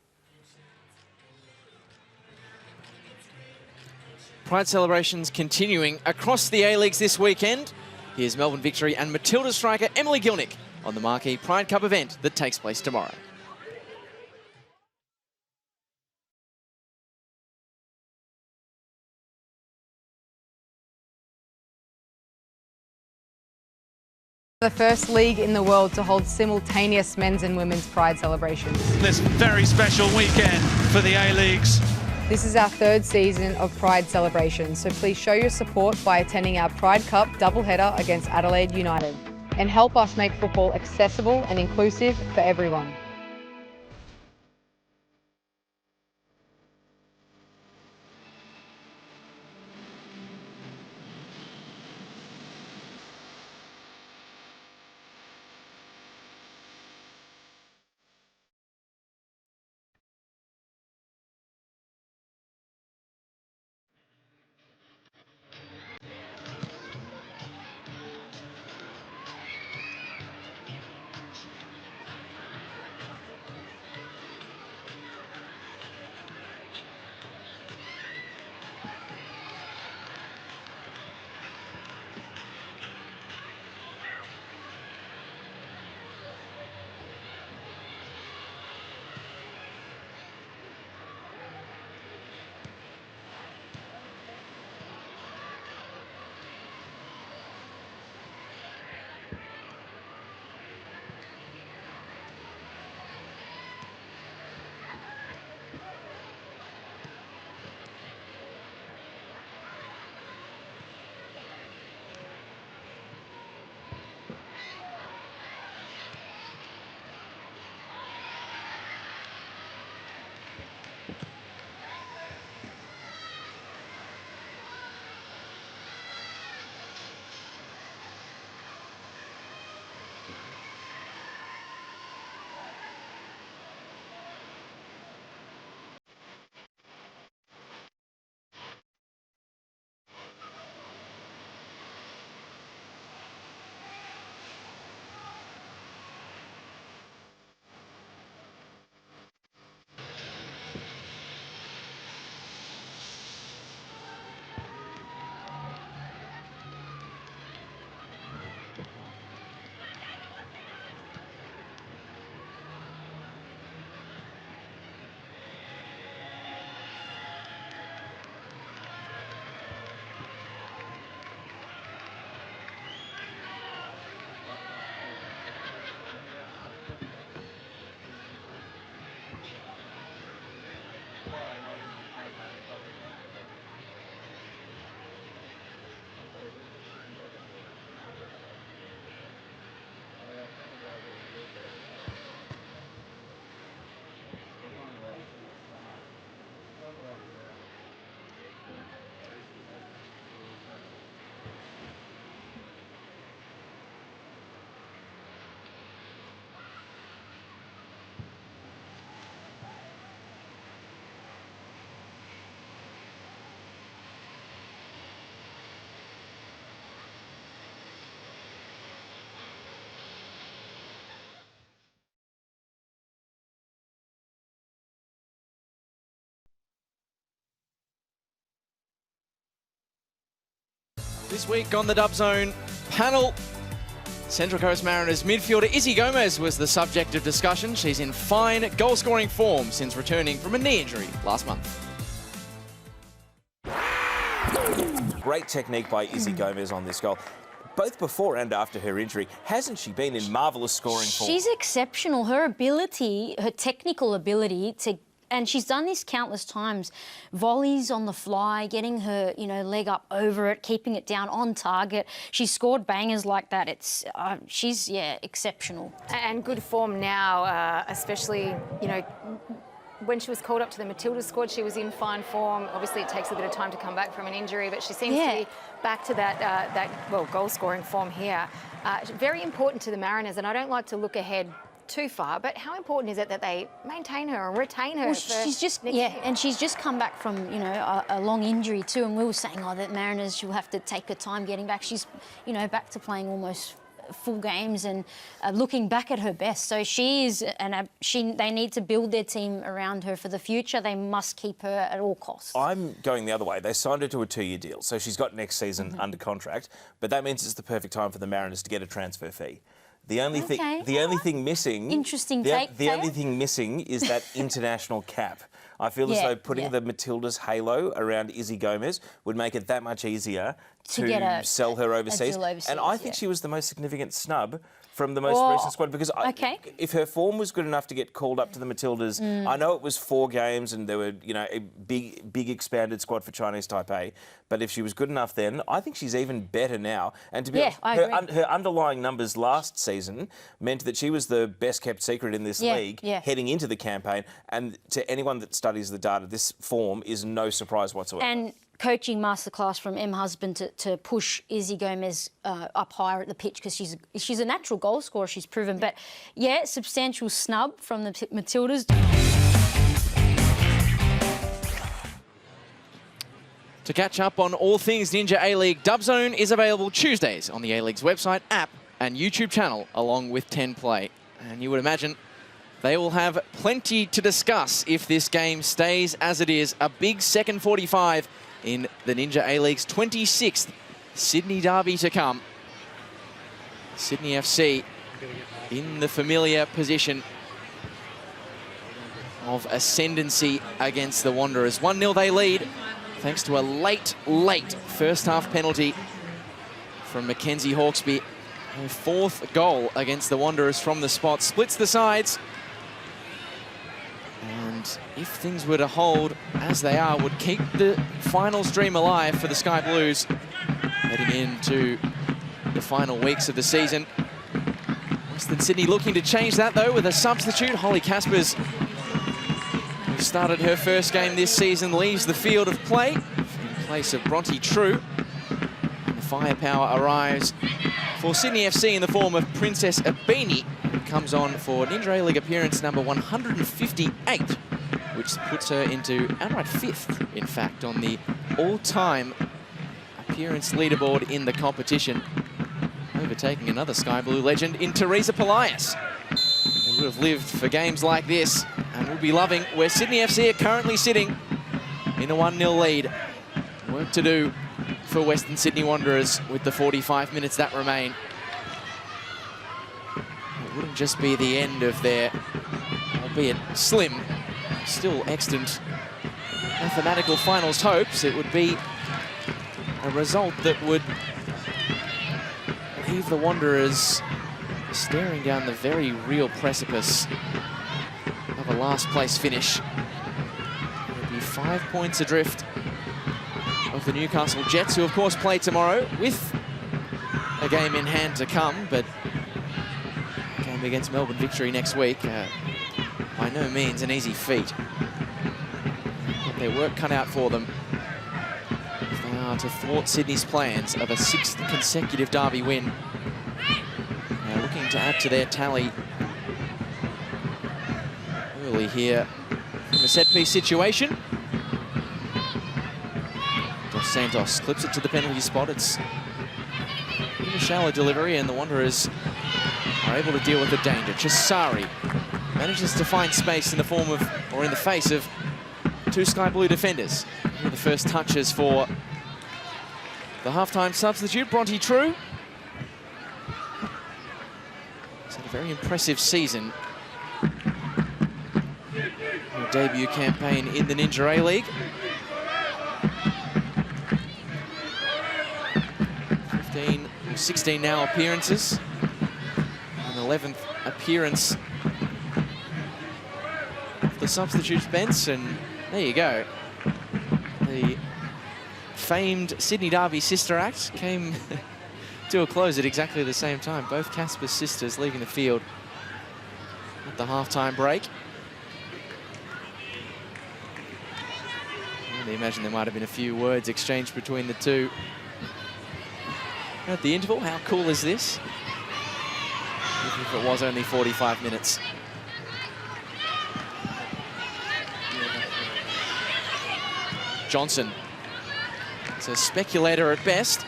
Pride celebrations continuing across the A-Leagues this weekend. Here's Melbourne Victory and Matilda striker Emily Gilnick on the marquee Pride Cup event that takes place tomorrow. The first league in the world to hold simultaneous men's and women's Pride celebrations. This very special weekend for the A-Leagues. This is our 3rd season of Pride celebrations, so please show your support by attending our Pride Cup doubleheader against Adelaide United and help us make football accessible and inclusive for everyone. This week on the Dub Zone panel, Central Coast Mariners midfielder Izzy Gomez was the subject of discussion. She's in fine goal-scoring form since returning from a knee injury last month. Great technique by Izzy Gomez on this goal. Both before and after her injury, hasn't she been in marvellous scoring form? She's exceptional. Her ability, her technical ability to, and she's done this countless times, volleys on the fly, getting her, leg up over it, keeping it down on target. She's scored bangers like that. She's exceptional. And good form now, especially, when she was called up to the Matildas squad, she was in fine form. Obviously, it takes a bit of time to come back from an injury, but she seems to be back to that goal-scoring form here. Very important to the Mariners, and I don't like to look ahead too far, but how important is it that they maintain her and retain her? Well, she's just and she's just come back from a long injury too, and we were saying that Mariners, she'll have to take her time getting back. She's back to playing almost full games and looking back at her best. So she is, and they need to build their team around her for the future. They must keep her at all costs. I'm going the other way. They signed her to a 2-year deal, so she's got next season under contract. But that means it's the perfect time for the Mariners to get a transfer fee. The only thing missing. Interesting The only thing missing is that international cap. I feel as though putting the Matildas halo around Izzy Gomez would make it that much easier to sell her overseas. And I think she was the most significant snub from the most recent squad, because if her form was good enough to get called up to the Matildas, I know it was 4 games and there were, a big expanded squad for Chinese Taipei, but if she was good enough then, I think she's even better now. And to be honest, her underlying numbers last season meant that she was the best kept secret in this league heading into the campaign. And to anyone that studies the data, this form is no surprise whatsoever. And coaching masterclass from M. Husband to push Izzy Gomez up higher at the pitch, because she's a natural goal scorer, she's proven. But, substantial snub from the Matildas. To catch up on all things Ninja A-League, Dub Zone is available Tuesdays on the A-League's website, app and YouTube channel, along with 10 Play. And you would imagine they will have plenty to discuss if this game stays as it is. A big second 45 in the Ninja A-League's 26th Sydney derby to come. Sydney FC in the familiar position of ascendancy against the Wanderers. 1-0 they lead, thanks to a late first half penalty from Mackenzie Hawkesby. Her 4th goal against the Wanderers from the spot. Splits the sides. And if things were to hold as they are, would keep the finals dream alive for the Sky Blues heading into the final weeks of the season. Western Sydney looking to change that, though, with a substitute. Holly Caspers, who started her first game this season, leaves the field of play in place of Bronte True. And the firepower arrives for Sydney FC in the form of Princess Abini, who comes on for Ninja A-League appearance number 158, which puts her into outright 5th, in fact, on the all-time appearance leaderboard in the competition, overtaking another Sky Blue legend in Teresa Polias, who would have lived for games like this and would be loving where Sydney FC are currently sitting in a 1-0 lead. Work to do for Western Sydney Wanderers with the 45 minutes that remain. It wouldn't just be the end of their, albeit slim, still extant mathematical finals hopes. It would be a result that would leave the Wanderers staring down the very real precipice of a last place finish. It would be 5 points adrift of the Newcastle Jets, who of course play tomorrow with a game in hand to come, but a game against Melbourne Victory next week, by no means an easy feat. Got their work cut out for them if they are to thwart Sydney's plans of a 6th consecutive derby win. Now looking to add to their tally early here from a set-piece situation. Dos Santos clips it to the penalty spot. It's in a shallow delivery, and the Wanderers are able to deal with the danger. Chisari manages to find space in the form of, or in the face of, 2 Sky Blue defenders. Here are the first touches for The halftime substitute, Bronte True. He's had a very impressive season. Her debut campaign in the Ninja A-League. 16 now appearances. An 11th appearance of the substitutes bench, and there you go. The famed Sydney Derby Sister Act came to a close at exactly the same time. Both Casper sisters leaving the field at the halftime break. I can imagine there might have been a few words exchanged between the two at the interval. How cool is this? Even if it was only 45 minutes. Johnson. It's a speculator at best.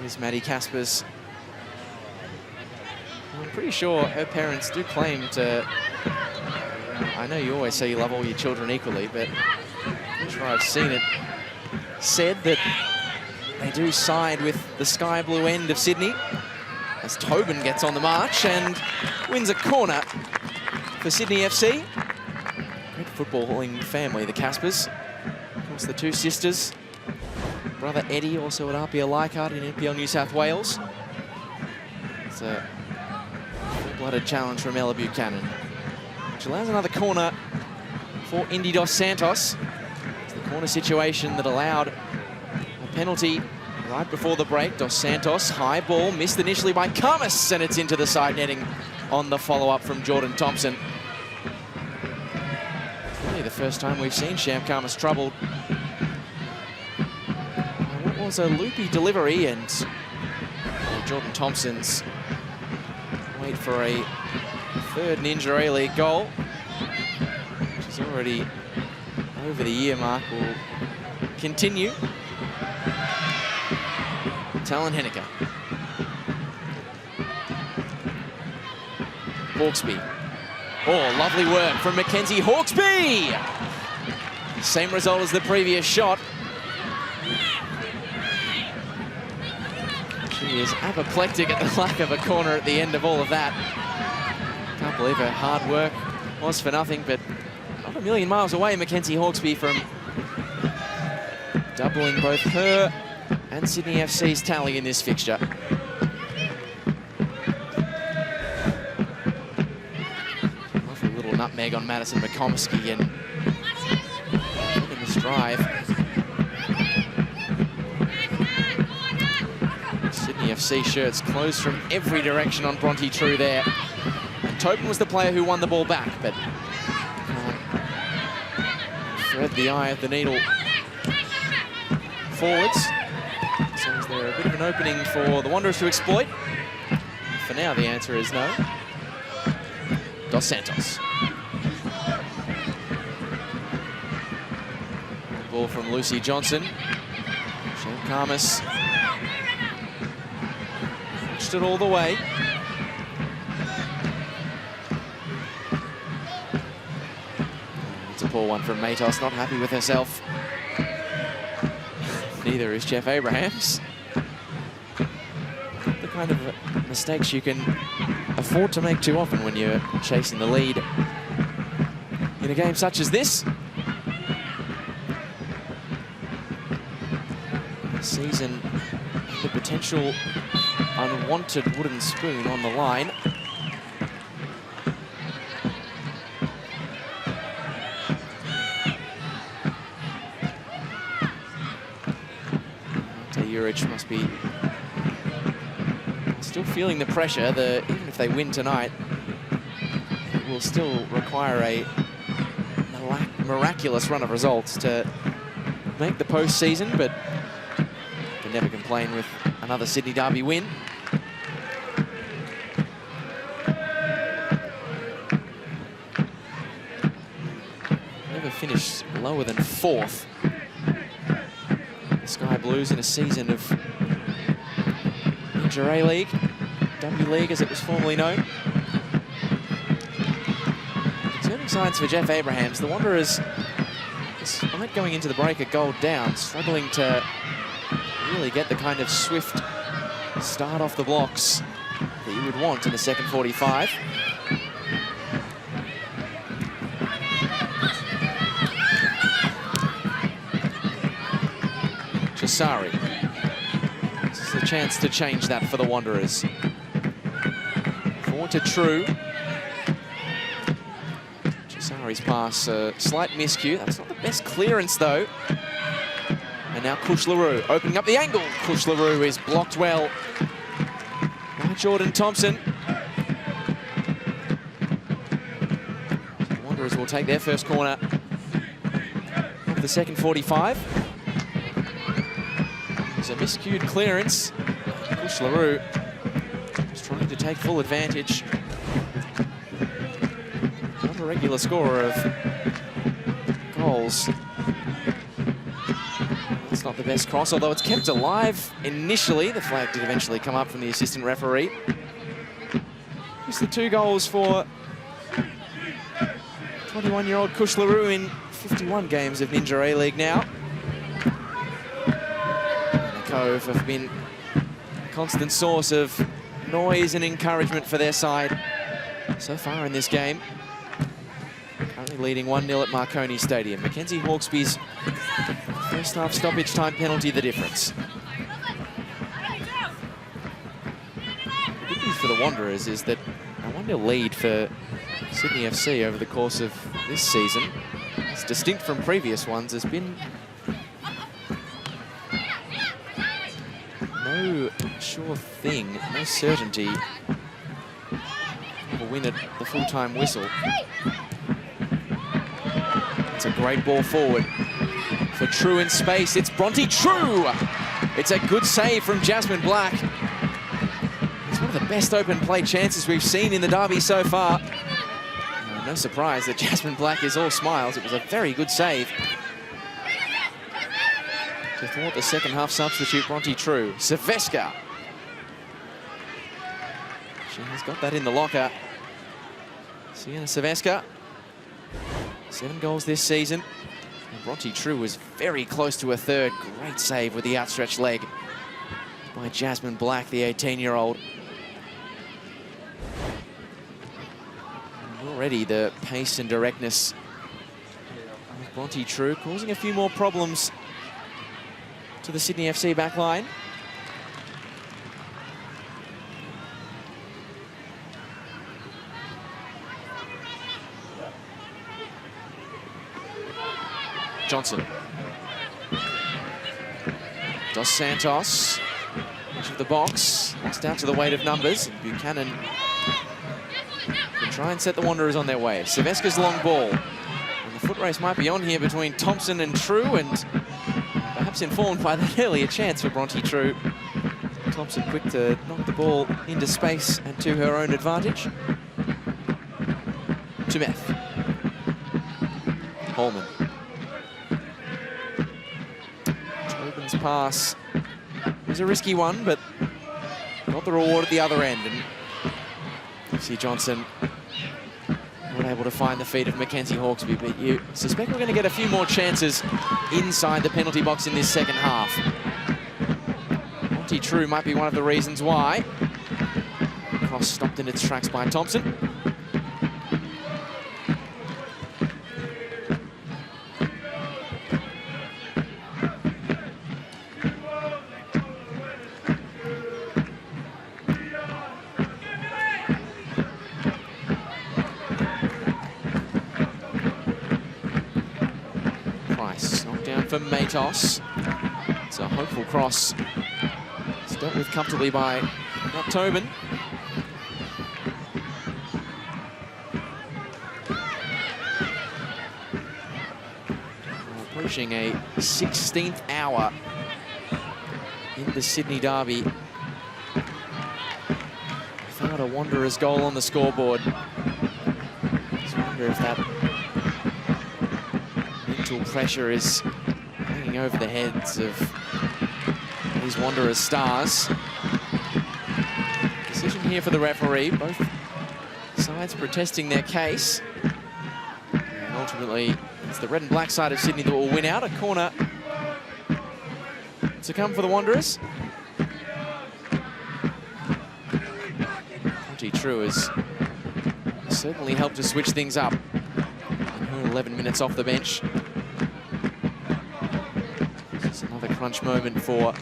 Here's Maddie Caspers. I'm pretty sure her parents do claim to... I know you always say you love all your children equally, but I'm sure I've seen it said that they do side with the sky blue end of Sydney as Tobin gets on the march and wins a corner for Sydney FC. Great footballing family, the Caspers. Of course, the two sisters. Brother Eddie also at RPL Leichhardt in NPL New South Wales. It's a full-blooded challenge from Ella Buchanan, which allows another corner for Indy Dos Santos. Corner situation that allowed a penalty right before the break. Dos Santos, high ball, missed initially by Khamis, and it's into the side netting on the follow-up from Jordan Thompson. Really the first time we've seen Sham Khamis troubled. What was a loopy delivery, and Jordan Thompson's wait for a third Ninja A-League goal, which is already over the year mark, will continue. Talon Henniker. Hawkesby. Oh, lovely work from Mackenzie Hawkesby! Same result as the previous shot. She is apoplectic at the lack of a corner at the end of all of that. Can't believe her hard work was for nothing, but not a million miles away, Mackenzie Hawkesby, from doubling both her and Sydney FC's tally in this fixture. Lovely little nutmeg on Madison McComiskey, and in this drive, Sydney FC shirts closed from every direction on Bronte True there. And Tobin was the player who won the ball back, but thread the eye of the needle forwards. So is there a bit of an opening for the Wanderers to exploit? For now, the answer is no. Dos Santos. Ball from Lucy Johnson. Sham Khamis pushed it all the way. It's a poor one from Matos, not happy with herself. Neither is Jeff Abrahams. The kind of mistakes you can afford to make too often when you're chasing the lead in a game such as this. The season, the potential unwanted wooden spoon on the line. Jurich must be still feeling the pressure. Even if they win tonight, it will still require a miraculous run of results to make the postseason, but can never complain with another Sydney Derby win. Never finished lower than 4th. Sky Blues in a season of Ninja A-League, W-League as it was formerly known. Concerning signs for Jeff Abrahams. The Wanderers despite going into the break a goal down, struggling to really get the kind of swift start off the blocks that you would want in the second 45. Chisari. This is a chance to change that for the Wanderers. Forward to True. Chisari's pass, a slight miscue. That's not the best clearance, though. And now Kush LaRue opening up the angle. Kush LaRue is blocked well by Jordan Thompson. The Wanderers will take their first corner of the second 45. There's a miscued clearance. Kush LaRue is trying to take full advantage. Not a regular scorer of goals. It's not the best cross, although it's kept alive initially. The flag did eventually come up from the assistant referee. Just the 2 goals for 21-year-old Kush LaRue in 51 games of Ninja A-League now. Cove have been a constant source of noise and encouragement for their side so far in this game. Currently leading 1-0 at Marconi Stadium. Mackenzie Hawkesby's first half stoppage time penalty the difference. The good news for the Wanderers is that a 1-0 lead for Sydney FC over the course of this season, as distinct from previous ones, has been no sure thing, no certainty of a win at the full-time whistle. It's a great ball forward for True in space. It's Bronte True. It's a good save from Jasmine Black. It's one of the best open play chances we've seen in the derby so far. No surprise that Jasmine Black is all smiles. It was a very good save to thwart the second half substitute, Bronte True. Silvestre. She has got that in the locker. Sienna Silvestre. 7 goals this season. And Bronte True was very close to a third. Great save with the outstretched leg by Jasmine Black, the 18-year-old. Already the pace and directness of Bronte True causing a few more problems to the Sydney FC backline. Johnson. Dos Santos, edge of the box, lost out to the weight of numbers. Buchanan can try and set the Wanderers on their way. Silvestre's long ball. And the foot race might be on here between Thompson and True, and perhaps informed by that earlier chance for Bronte True. Thompson quick to knock the ball into space and to her own advantage. Tumeth. Holman. Tobin's pass was a risky one, but got the reward at the other end. And you see Johnson not able to find the feet of Mackenzie Hawkesby, but you suspect we're going to get a few more chances inside the penalty box in this second half. Bronte True might be one of the reasons why. Cross stopped in its tracks by Thompson. For Matos. It's a hopeful cross. It's dealt with comfortably by not Tobin. We're approaching a 16th hour in the Sydney derby without a Wanderers goal on the scoreboard. I wonder if that mental pressure is hanging over the heads of these Wanderers stars. Decision here for the referee. Both sides protesting their case. And ultimately, It's the red and black side of Sydney that will win out. A corner to come for the Wanderers. Conti True has certainly helped to switch things up in her 11 minutes off the bench. This is another crunch moment for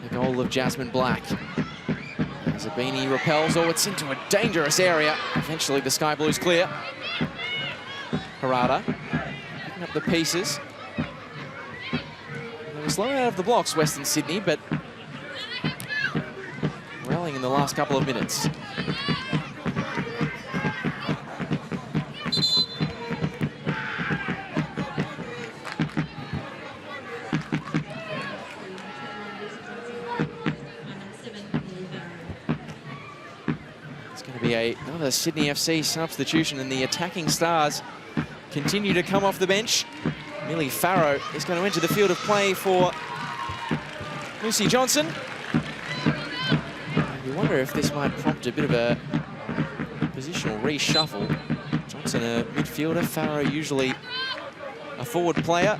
the goal of Jasmine Black. Zabini repels, oh, it's into a dangerous area. Eventually the Sky Blues clear. Harada picking up the pieces. They were slow out of the blocks, Western Sydney, but rallying in the last couple of minutes. Another Sydney FC substitution, and the attacking stars continue to come off the bench. Millie Farrow is going to enter the field of play for Lucy Johnson. And we wonder if this might prompt a bit of a positional reshuffle. Johnson a midfielder, Farrow usually a forward player.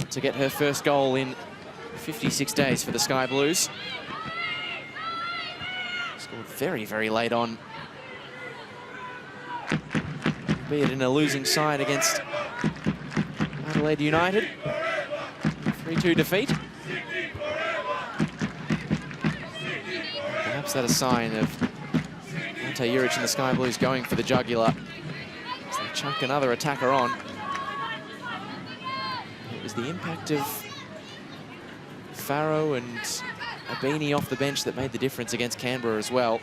To get her first goal in 56 days for the Sky Blues. Very, very late on, be it in a losing side against Adelaide United. 3-2 defeat. Perhaps that a sign of Ante Juric and the Sky Blues going for the jugular as they chuck another attacker on. It was the impact of Farrow and Abini off the bench that made the difference against Canberra as well.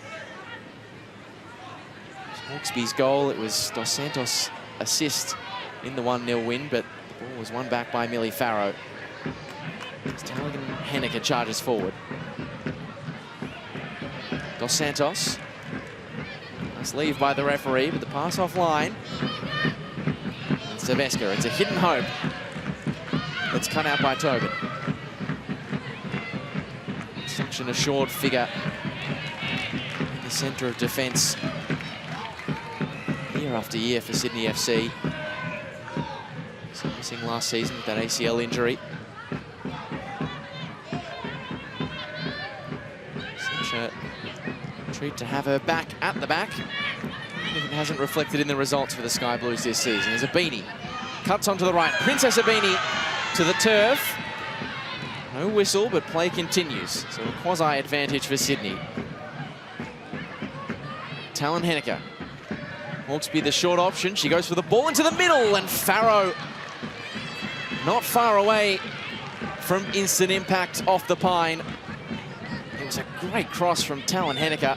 Hawkesby's goal, it was Dos Santos' assist in the 1-0 win, but the ball was won back by Millie Farrow. As Taligan Henneke charges forward. Dos Santos. Nice leave by the referee, but the pass offline. And Seveska, it's a hidden hope. That's cut out by Tobin. Such an assured figure in the centre of defence year after year for Sydney FC. Missing last season with that ACL injury. Such a treat to have her back at the back. Even it hasn't reflected in the results for the Sky Blues this season. As Abini cuts onto the right. Princess Abini to the turf. No whistle, but play continues. So a quasi-advantage for Sydney. Talon Henneke. Hawkesby the short option. She goes for the ball into the middle, and Farrow not far away from instant impact off the pine. It was a great cross from Talon Henneke.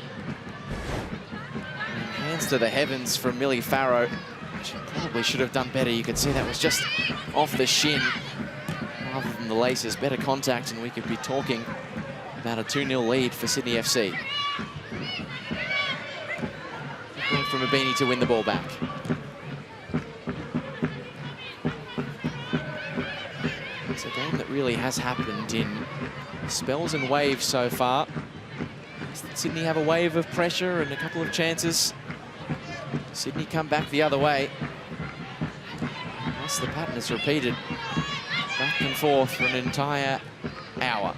Hands to the heavens from Millie Farrow. She probably should have done better. You could see that was just off the shin. Rather than the laces, better contact, and we could be talking about a 2-0 lead for Sydney FC. From Abini to win the ball back. It's a game that really has happened in spells and waves so far. Sydney have a wave of pressure and a couple of chances. Sydney come back the other way. Thus the pattern is repeated. Back and forth for an entire hour.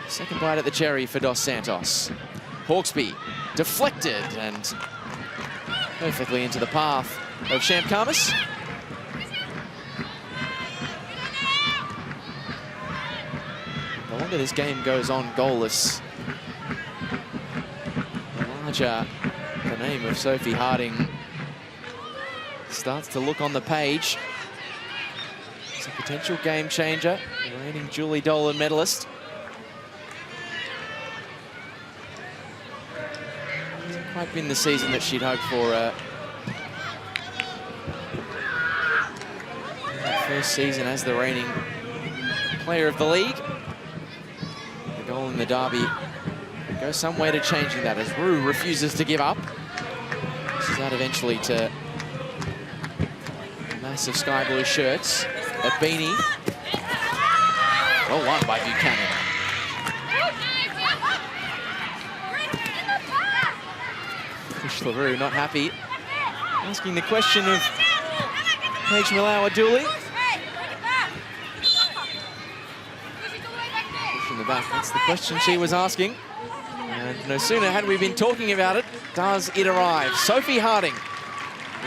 Second bite at the cherry for Dos Santos. Hawkesby deflected and perfectly into the path of Champ Khamis. The longer this game goes on goalless, the larger the name of Sophie Harding starts to look on the page. It's a potential game changer, the reigning Julie Dolan medalist. Hasn't quite been the season that she'd hoped for. First season as the reigning player of the league. The goal in the derby goes some way to changing that as Rue refuses to give up. This is out eventually to massive sky blue shirts. Abini. Well won by Buchanan. Ash LaRue not happy. Asking the question of Paige Malawa-Dooley. Push in the back, that's the question she was asking. And no sooner had we been talking about it, does it arrive. Sophie Harding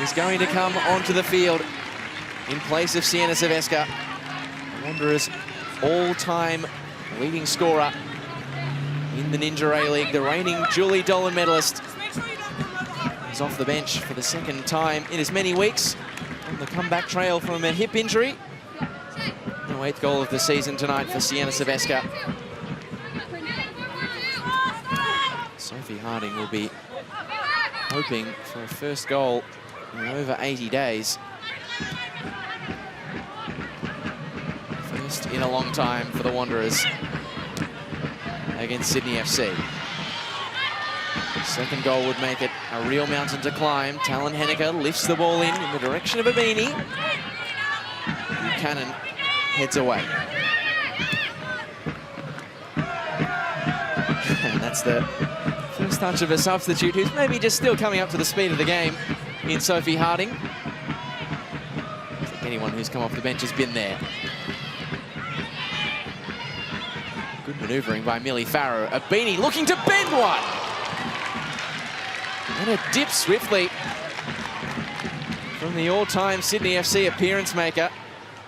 is going to come onto the field in place of Sienna Sevesca. Wanderers' all-time leading scorer in the Ninja A-League, the reigning Julie Dolan medalist, is off the bench for the second time in as many weeks on the comeback trail from a hip injury. The 8th goal of the season tonight for Sienna Sevesca. Sophie Harding will be hoping for a first goal in over 80 days. First in a long time for the Wanderers against Sydney FC. Second goal would make it a real mountain to climb. Talon Henniker lifts the ball in the direction of Abini. Buchanan heads away. And that's the first touch of a substitute who's maybe just still coming up to the speed of the game in Sophie Harding. I think anyone who's come off the bench has been there. Good manoeuvring by Millie Farrow. Abini looking to bend one. And a dip swiftly from the all-time Sydney FC appearance maker.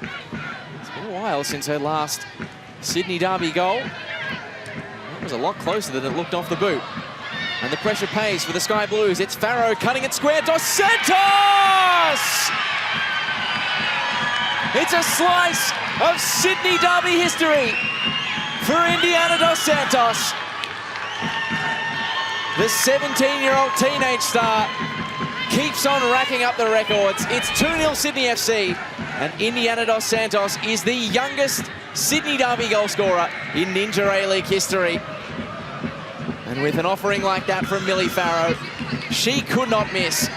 It's been a while since her last Sydney Derby goal. That was a lot closer than it looked off the boot. And the pressure pays for the Sky Blues. It's Farrow cutting it square. Dos Santos! It's a slice of Sydney Derby history for Indiana Dos Santos. The 17-year-old teenage star keeps on racking up the records. It's 2-0 Sydney FC, and Indiana Dos Santos is the youngest Sydney Derby goal scorer in Ninja A-League history. And with an offering like that from Millie Farrow, she could not miss.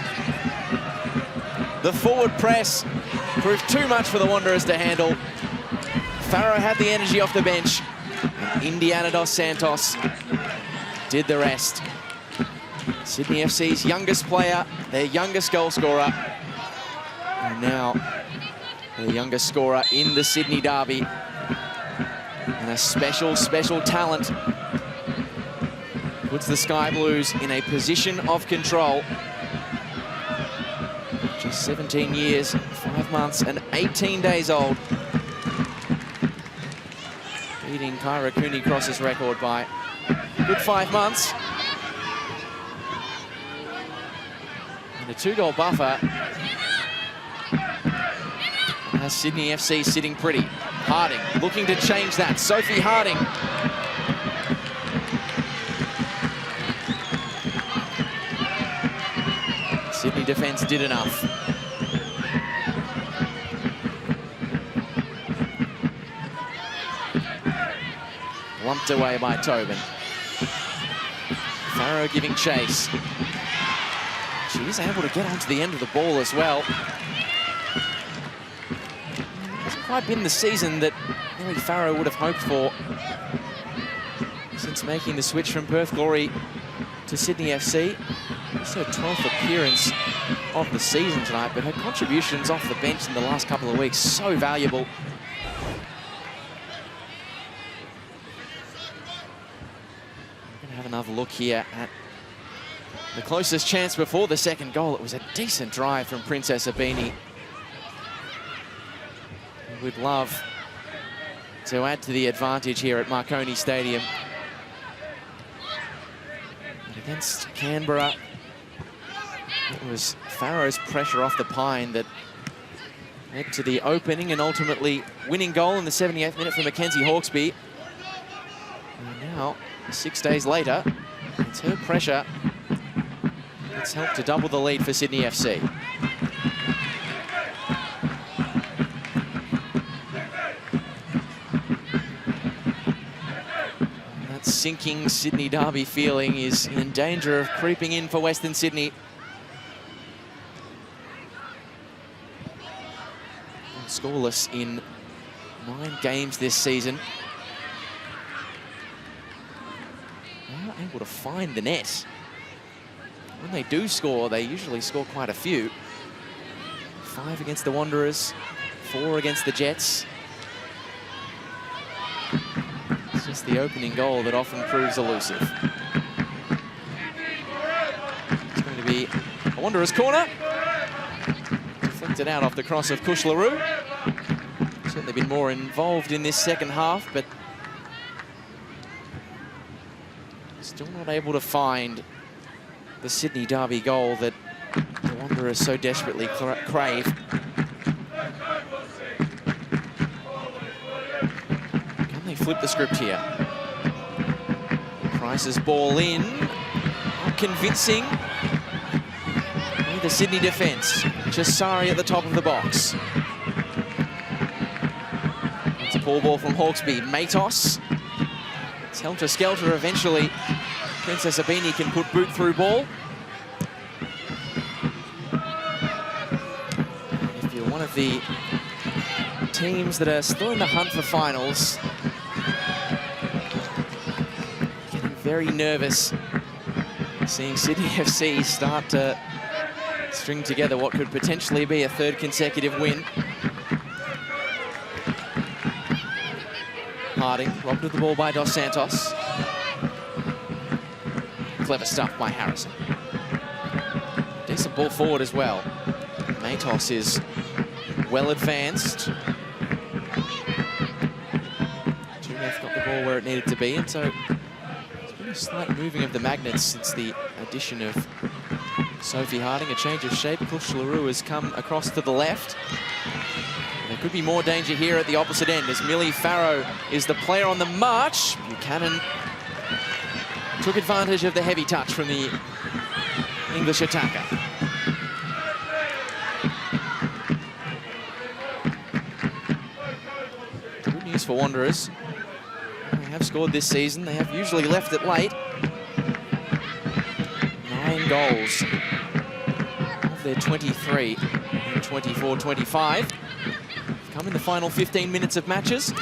The forward press proved too much for the Wanderers to handle. Farrow had the energy off the bench, and Indiana Dos Santos did the rest. Sydney FC's youngest player, their youngest goal scorer, and now their youngest scorer in the Sydney Derby. And a special, special talent puts the Sky Blues in a position of control. Just 17 years, 5 months and 18 days old. Beating Kyra Cooney-Cross's record by a good 5 months. And a 2-goal buffer has Sydney FC sitting pretty. Harding looking to change that. Sophie Harding. Sydney defence did enough. Lumped away by Tobin. Farrow giving chase. She is able to get onto the end of the ball as well. Hasn't quite been the season that Millie Farrow would have hoped for since making the switch from Perth Glory to Sydney FC. It's her 12th appearance of the season tonight, but her contributions off the bench in the last couple of weeks so valuable. We're going to have another look here at the closest chance before the second goal. It was a decent drive from Princess Abini. We'd love to add to the advantage here at Marconi Stadium. But against Canberra, it was Farrow's pressure off the pine that led to the opening and ultimately winning goal in the 78th minute for Mackenzie Hawkesby. And now, 6 days later, it's her pressure that's helped to double the lead for Sydney FC. That sinking Sydney Derby feeling is in danger of creeping in for Western Sydney. Scoreless in 9 games this season. Now able to find the net. when they do score, they usually score quite a few. 5 against the Wanderers, 4 against the Jets. It's just the opening goal that often proves elusive. It's going to be a Wanderers corner. Deflected out off the cross of Kush LaRue. Certainly been more involved in this second half, but still not able to find the Sydney Derby goal that the Wanderers so desperately crave. Can they flip the script here? Price's ball in. Not convincing. The Sydney defence. Chisari at the top of the box. It's a ball from Hawkesby. Matos. It's helter-skelter eventually. Princess Abini can put boot through ball. If you're one of the teams that are still in the hunt for finals, getting very nervous seeing Sydney FC start to string together what could potentially be a 3rd consecutive win. Harding robbed of the ball by Dos Santos. Clever stuff by Harrison. Decent ball forward as well. Matos is well advanced. 2F got the ball where it needed to be, and so there's been a slight moving of the magnets since the addition of Sophie Harding. A change of shape. Kush LaRue has come across to the left. There could be more danger here at the opposite end as Millie Farrow is the player on the march. Buchanan took advantage of the heavy touch from the English attacker. Good news for Wanderers. They have scored this season. They have usually left it late. 9 goals of their 23 in 24-25. Come in the final 15 minutes of matches.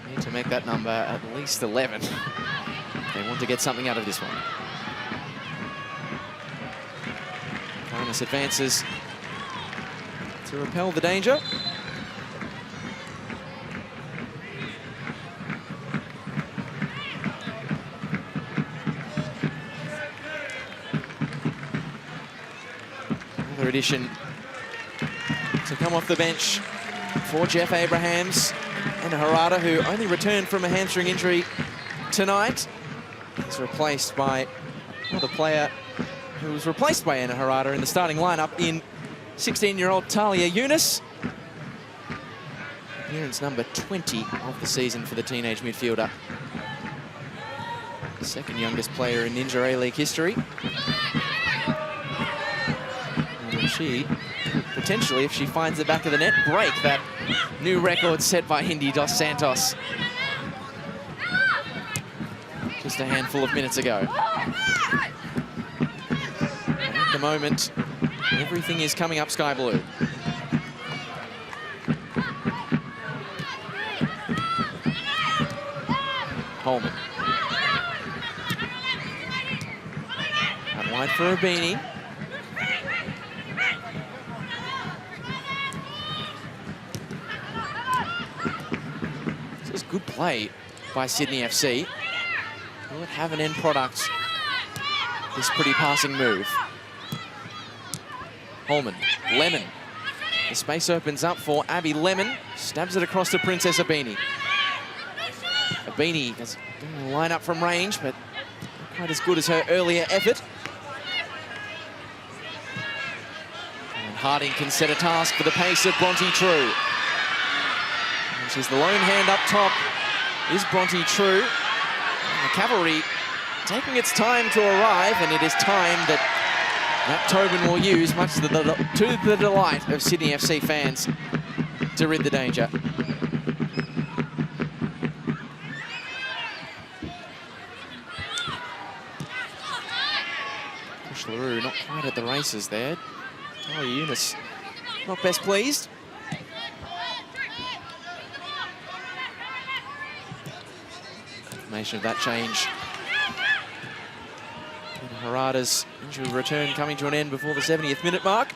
Need to make that number at least 11. They want to get something out of this one. Primus advances to repel the danger. Addition to come off the bench for Jeff Abrahams and Harada, who only returned from a hamstring injury tonight. He's replaced by the player who was replaced by Anna Harada in the starting lineup in 16-year-old Talia Yunus. Appearance number 20 of the season for the teenage midfielder. The 2nd youngest player in Ninja A-League history. She potentially, if she finds the back of the net, break that new record set by Hindi Dos Santos just a handful of minutes ago. And at the moment, everything is coming up sky blue. Holman. Out wide for Abini. Good play by Sydney FC. Will it have an end product, this pretty passing move? Holman, Lemon. The space opens up for Abby Lemon. Stabs it across to Princess Abini. Abini has going to line up from range, but not quite as good as her earlier effort. And Harding can set a task for the pace of Bronte True. She's the lone hand up top, is Bronte True. And the cavalry taking its time to arrive, and it is time that Tobin will use, much to the delight of Sydney FC fans, to rid the danger. Kush LaRue not quite at the races there. Talia Yunus not best pleased. Confirmation of that change. And Harada's injury return coming to an end before the 70th minute mark.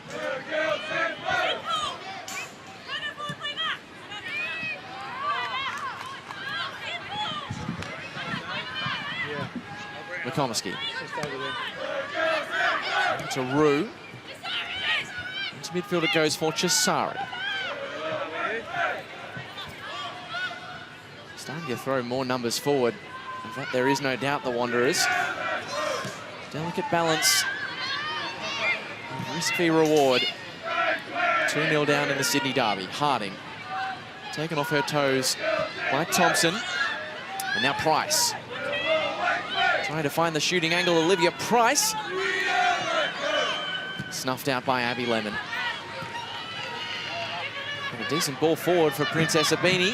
McComiskey. To Rue. Into midfield it goes for Chisari. Starting to throw more numbers forward. In fact, there is no doubt the Wanderers. Delicate balance. Risk fee reward. 2-0 down in the Sydney derby. Harding taken off her toes by Thompson. And now Price. Trying to find the shooting angle, Olivia Price. Snuffed out by Abby Lemon. And a decent ball forward for Princess Abini.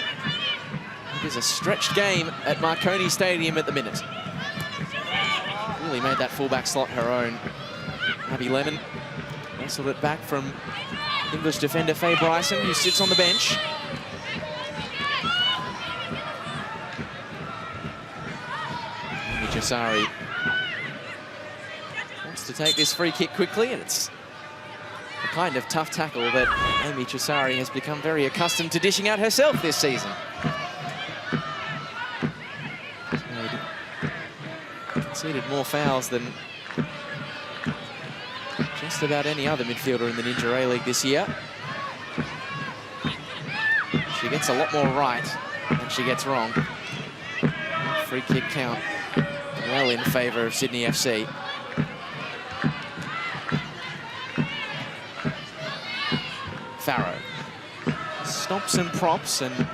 It is a stretched game at Marconi Stadium at the minute. Really made that fullback slot her own. Abby Lemon wrestled it back from English defender Faye Bryson, who sits on the bench. Chisari wants to take this free kick quickly, and it's the kind of tough tackle that Amy Chisari has become very accustomed to dishing out herself this season. Conceded more fouls than just about any other midfielder in the Ninja A-League this year. She gets a lot more right than she gets wrong. Free kick count well in favour of Sydney FC. Farrow stops and props and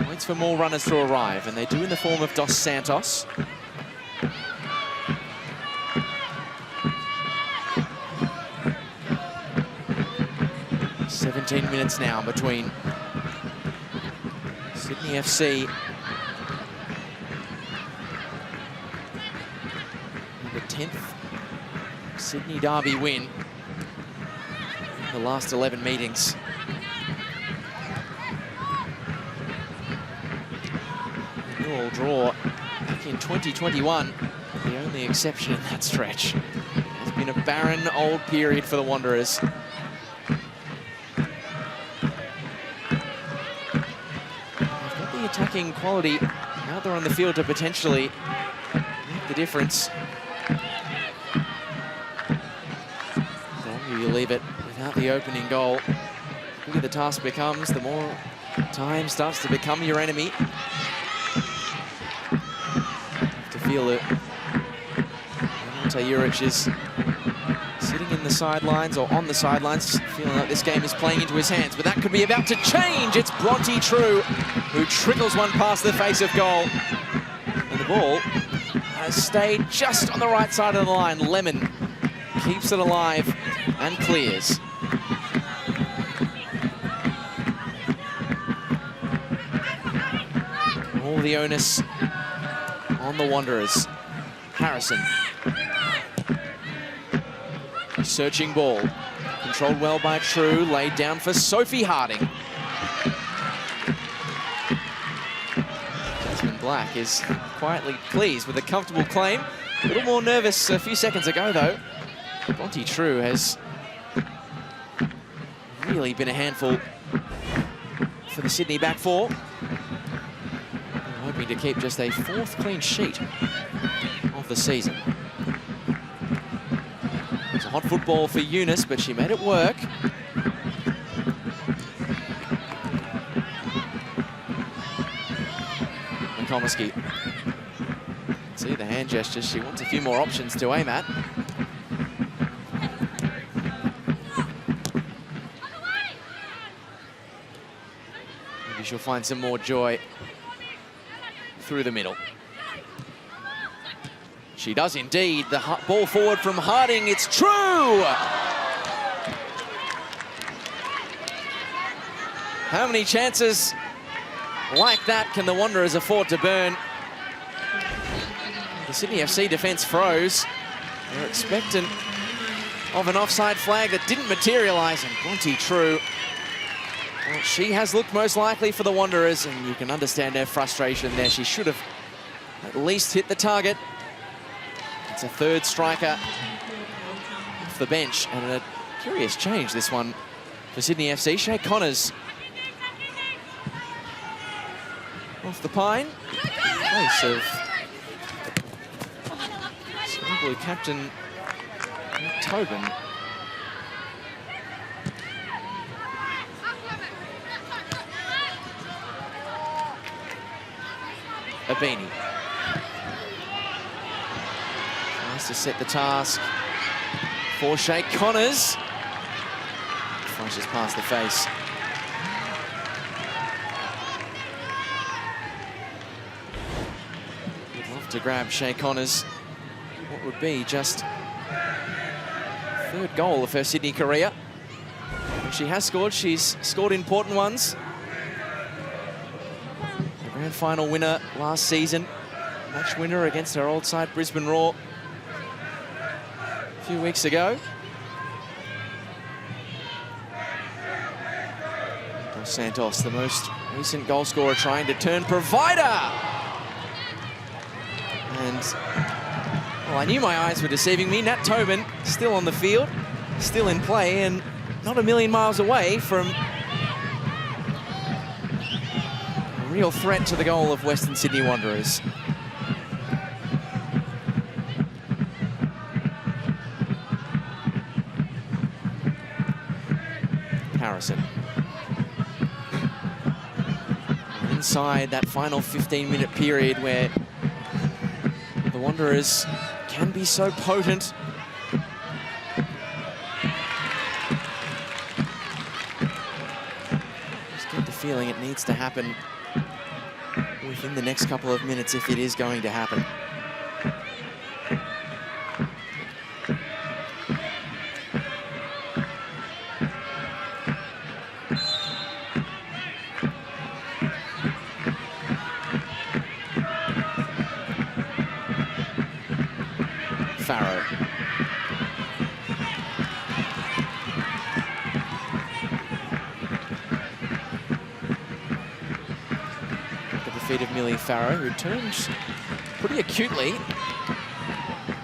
waits for more runners to arrive, and they do in the form of Dos Santos. "17 minutes now between Sydney FC and the 10th Sydney derby win in the last 11 meetings. A nil draw back in 2021, the only exception in that stretch. It's been a barren old period for the Wanderers. Attacking quality out there on the field to potentially make the difference. The longer you leave it without the opening goal, the bigger the task becomes, the more time starts to become your enemy. To feel it, Ante Juric is sitting in the sidelines or on the sidelines, feeling like this game is playing into his hands, but that could be about to change. It's Bronte True who trickles one past the face of goal. And the ball has stayed just on the right side of the line. Lemon keeps it alive and clears. All the onus on the Wanderers. Harrison. Searching ball. Controlled well by True. Laid down for Sophie Harding. Jasmine Black is quietly pleased with a comfortable claim. A little more nervous a few seconds ago, though. Bronte True has really been a handful for the Sydney back four. Hoping to keep just a 4th clean sheet of the season. It's a hot football for Eunice, but she made it work. McComiskey. See the hand gestures. She wants a few more options to aim at. Maybe she'll find some more joy through the middle. She does indeed. The ball forward from Harding. It's True! How many chances like that can the Wanderers afford to burn? The Sydney FC defence froze. They're expectant of an offside flag that didn't materialise, and Bronte True, well, she has looked most likely for the Wanderers, and you can understand her frustration there. She should have at least hit the target. It's a third striker off the bench, and a curious change, this one, for Sydney FC. Shay Connors off the pine, in place of Sky Blue captain Matt Tobin. Abini tries to set the task for Shay Connors. Flashes past the face. Would love to grab Shay Connors. What would be just third goal of her Sydney career. She has scored. She's scored important ones. The grand final winner last season. Match winner against her old side Brisbane Roar a few weeks ago. Dos Santos, the most recent goal scorer, trying to turn provider. And, well, I knew my eyes were deceiving me. Nat Tobin still on the field, still in play, and not a million miles away from a real threat to the goal of Western Sydney Wanderers. Harrison. Inside that final 15-minute period where the Wanderers can be so potent. Just get the feeling it needs to happen within the next couple of minutes if it is going to happen. Farrow. At the feet of Millie Farrow, who turns pretty acutely.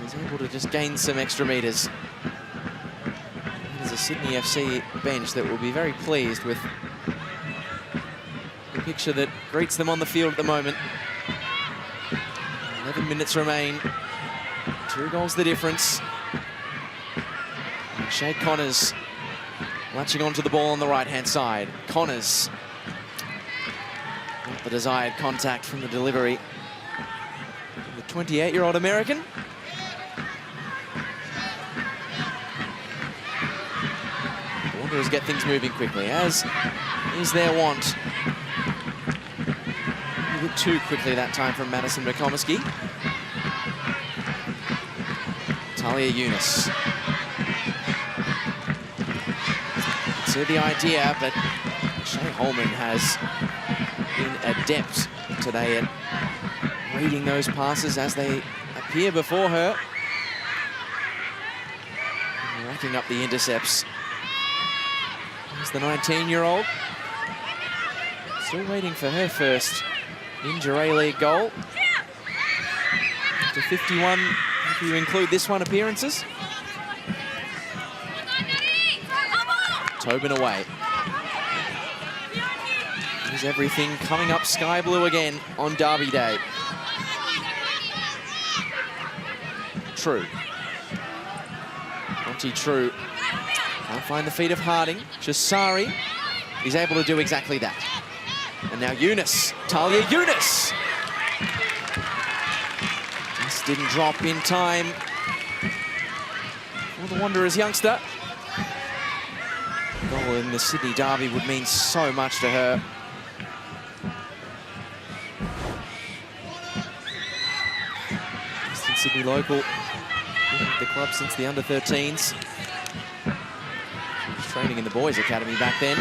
He's able to just gain some extra metres. There's a Sydney FC bench that will be very pleased with the picture that greets them on the field at the moment. 11 minutes remain. 2 goals the difference. And Shay Connors latching onto the ball on the right-hand side. Connors, not the desired contact from the delivery. The 28-year-old American. The Wanderers get things moving quickly, as is their want. A bit too quickly that time from Madison McComiskey. Talia Yunus. See the idea, but Shay Holman has been adept today at reading those passes as they appear before her. And racking up the intercepts. There's the 19-year-old. Still waiting for her first Ninja A-League goal. After 51, if you include this one, appearances. Tobin away. There's everything coming up sky blue again on Derby Day. True. Monty True can't find the feet of Harding. Chisari is able to do exactly that. And now Yunus, Talia Yunus. Just didn't drop in time for the Wanderers youngster. A goal in the Sydney Derby would mean so much to her. Western Sydney local, been at the club since the under-13s. She was training in the boys' academy back then.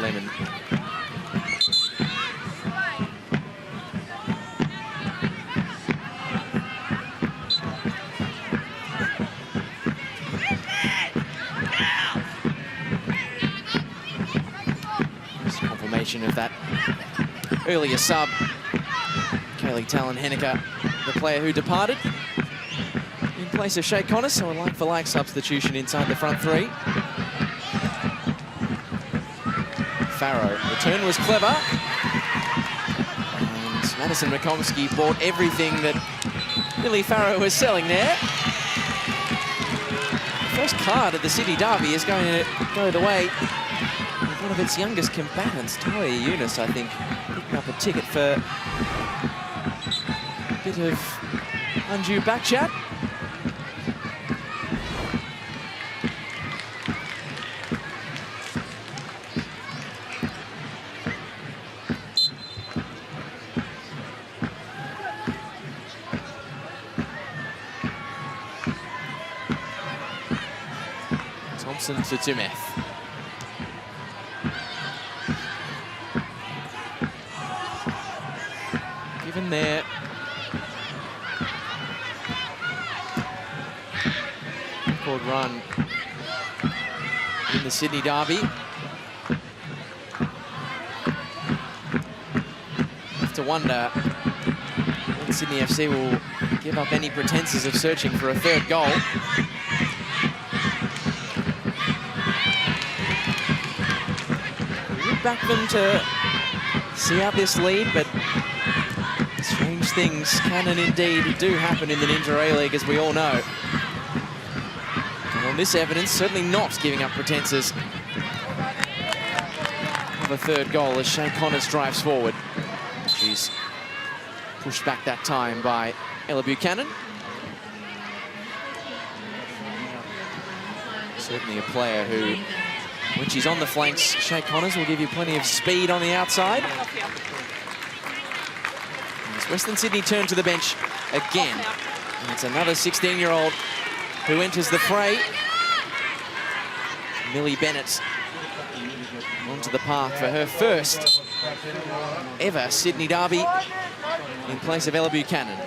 Lemon. confirmation of that earlier sub. Kaylee Talon-Henniker, the player who departed, in place of Shay Connors, so a like-for-like substitution inside the front three. Farrow, the turn was clever. And Madison McComsky bought everything that Lily Farrow was selling there. The first card of the Sydney Derby is going to go the way of one of its youngest combatants, Talia Younis, I think, picking up a ticket for a bit of undue backchat. Thompson to Timeth. Given there. Record run in the Sydney Derby. Have to wonder when Sydney FC will give up any pretenses of searching for a third goal. Back them to see out this lead, but strange things can and indeed do happen in the Ninja A-League, as we all know. And on this evidence, certainly not giving up pretenses of a third goal as Shay Connors drives forward. She's pushed back that time by Ella Buchanan. Certainly a player who, when she's on the flanks, Shay Connors will give you plenty of speed on the outside. As Western Sydney turn to the bench again. And it's another 16-year-old who enters the fray. Millie Bennett onto the park for her first ever Sydney Derby in place of Ella Buchanan.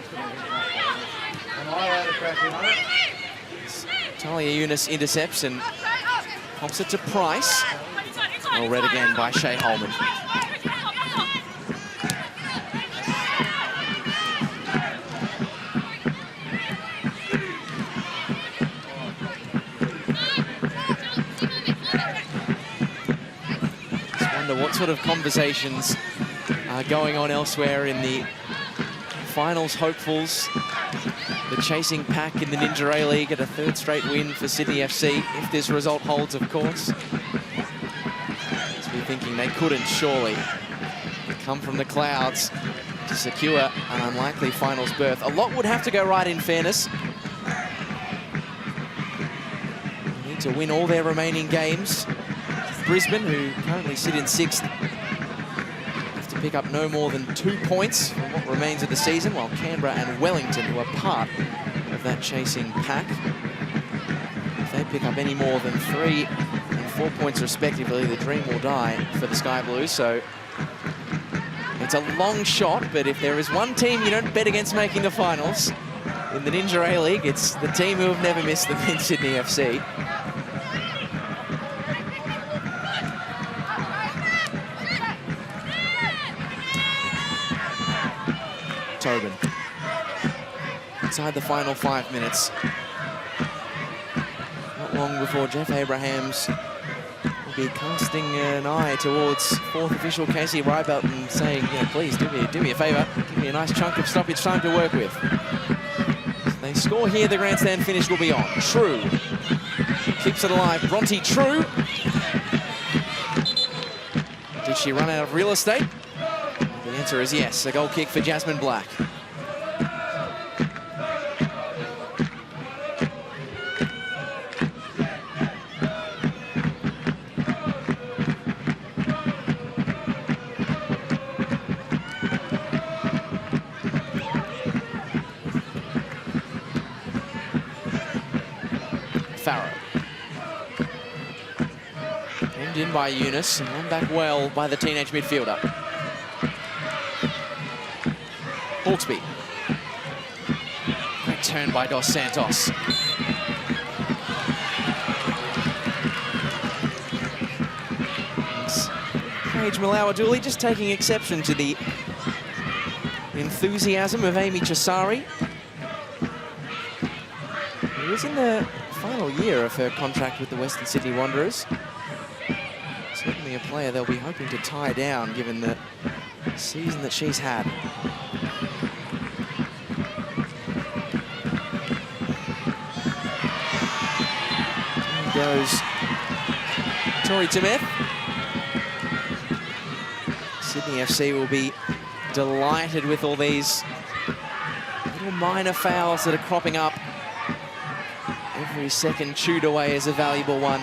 Talia Younis intercepts and pops it to Price. Well read again by Shay Holman. Just wonder what sort of conversations are going on elsewhere in the finals hopefuls. The chasing pack in the Ninja A-League at a third straight win for Sydney FC, if this result holds, of course. Must be thinking they couldn't surely come from the clouds to secure an unlikely finals berth. A lot would have to go right, in fairness. They need to win all their remaining games. Brisbane, who currently sit in 6th, have to pick up no more than 2 points from what remains of the season, while Canberra and Wellington, who are part of that chasing pack, if they pick up any more than 3 and 4 points respectively, the dream will die for the Sky Blues. So it's a long shot, but if there is one team you don't bet against making the finals in the Ninja A-League, it's the team who have never missed them in Sydney FC. Tobin. Inside the final 5 minutes. Not long before Jeff Abrahams will be casting an eye towards 4th official Casey Rybelt and saying, you know, please do me a favour, give me a nice chunk of stoppage time to work with. If they score here, the grandstand finish will be on. True keeps it alive. Bronte True. Did she run out of real estate? The answer is yes. A goal kick for Jasmine Black. Farrow. Hemmed in by Younis and won back well by the teenage midfielder. Hawksby. Great turn by Dos Santos. It's Paige Malawa-Dooley just taking exception to the enthusiasm of Amy Chisari, who is in the final year of her contract with the Western Sydney Wanderers. Certainly a player they'll be hoping to tie down given the season that she's had. There goes Tori Timeth. Sydney FC will be delighted with all these little minor fouls that are cropping up. Every second chewed away is a valuable one.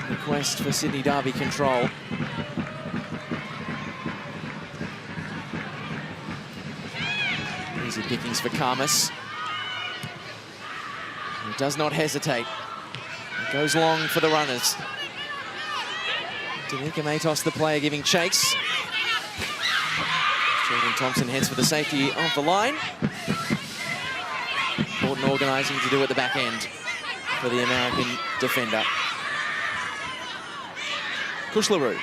The quest for Sydney Derby control. Easy pickings for Khamis. He does not hesitate. Goes long for the runners. Danica Matos, the player, giving chase. Jordan Thompson heads for the safety of the line. Important organising to do at the back end for the American defender. Kushlaroo.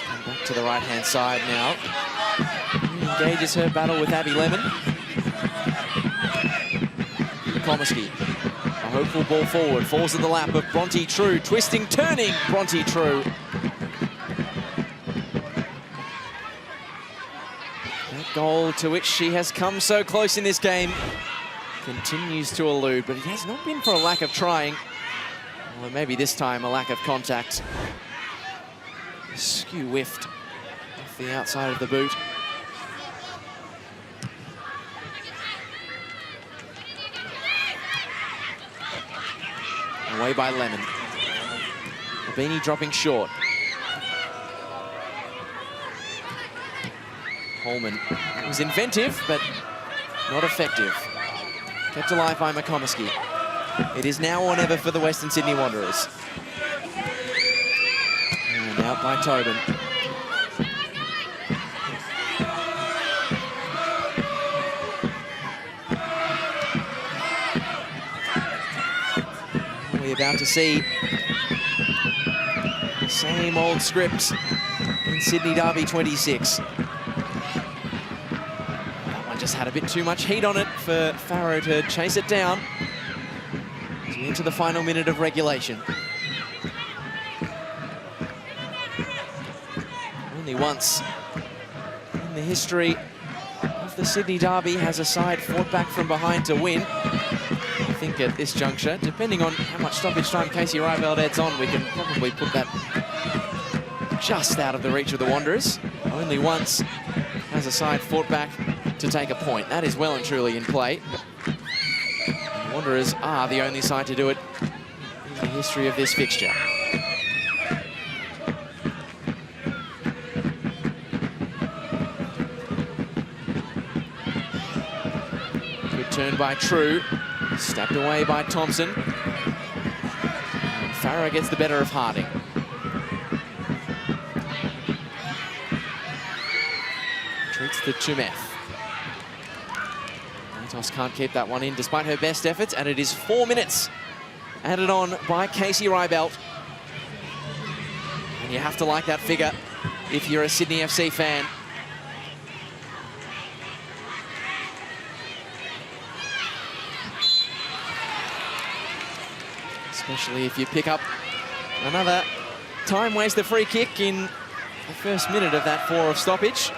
Come back to the right-hand side now. Engages her battle with Abby Lemon. Comiskey, a hopeful ball forward, falls in the lap of Bronte True, twisting, turning Bronte True. That goal to which she has come so close in this game continues to elude, but it has not been for a lack of trying, or maybe this time a lack of contact. Skew whiffed off the outside of the boot. Away by Lemon. Albini dropping short. Holman was inventive, but not effective. Kept alive by McComiskey. It is now or never for the Western Sydney Wanderers. And out by Tobin. About to see the same old script in Sydney Derby 26. That one just had a bit too much heat on it for Farrow to chase it down as we enter the final minute of regulation. Only once in the history of the Sydney Derby has a side fought back from behind to win. I think at this juncture, depending on how much stoppage time Casey Reibelt adds on, we can probably put that just out of the reach of the Wanderers. Only once has a side fought back to take a point. That is well and truly in play. The Wanderers are the only side to do it in the history of this fixture. Good turn by True. Stabbed away by Thompson. And Farrow gets the better of Harding. Treats the Tumeth. Matos can't keep that one in despite her best efforts, and it is 4 minutes added on by Casey Reibelt. And you have to like that figure if you're a Sydney FC fan. Especially if you pick up another time waster free kick in the first minute of that 4 of stoppage.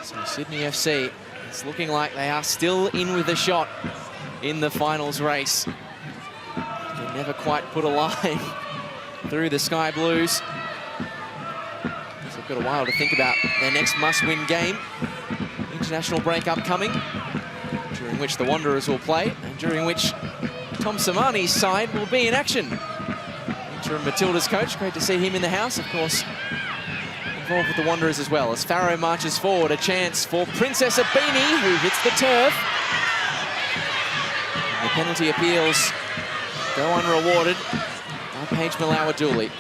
So Sydney FC, it's looking like they are still in with a shot in the finals race. They can never quite put a line through the Sky Blues. So they've got a while to think about their next must-win game. International break upcoming, during which the Wanderers will play, and during which Tom Samani's side will be in action. Interim Matilda's coach, great to see him in the house, of course, involved with the Wanderers as well. As Farrow marches forward, a chance for Princess Albini, who hits the turf. And the penalty appeals go unrewarded by Paige Malawa-Dooley.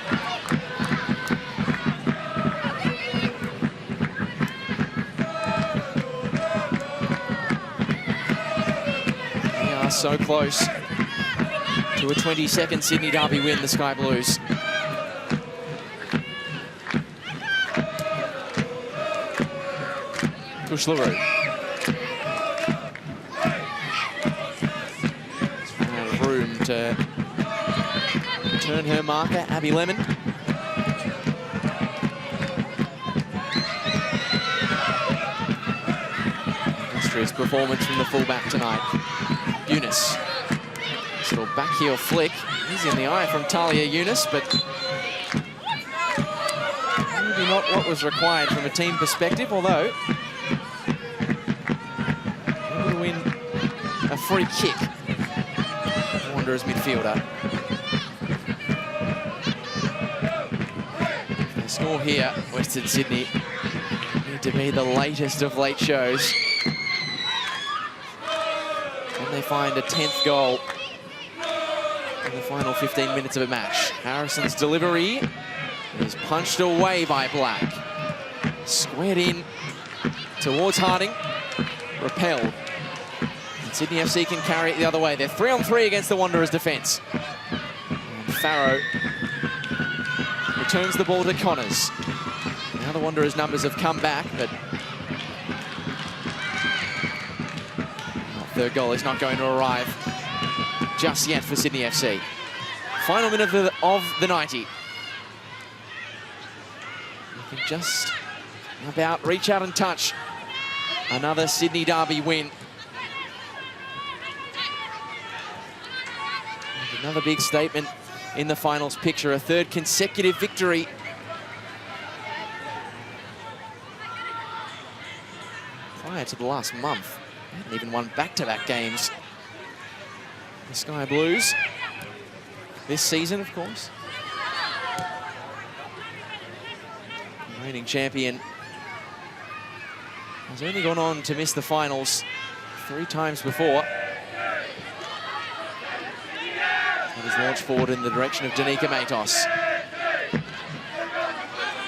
So close to a 22nd Sydney Derby win, the Sky Blues. Kushlaroo. Out of room to turn her marker, Abby Lemon. Illustrious performance from the fullback tonight. Eunice. This little back heel flick. Easy in the eye from Talia Eunice, but maybe not what was required from a team perspective, although able to win a free kick. Wanderers midfielder. They score here, Western Sydney need to be the latest of late shows. And they find a 10th goal in the final 15 minutes of a match. Harrison's delivery is punched away by Black. Squared in towards Harding. Repelled. And Sydney FC can carry it the other way. They're 3-on-3 against the Wanderers' defence. And Farrow returns the ball to Connors. Now the Wanderers' numbers have come back, but third goal is not going to arrive just yet for Sydney FC. Final minute of the 90. You can just about reach out and touch another Sydney Derby win. And another big statement in the finals picture, a third consecutive victory. Prior to the last month, they hadn't even won back-to-back games. The Sky Blues this season, of course. The reigning champion has only gone on to miss the finals 3 times before. It is launched forward in the direction of Danica Matos.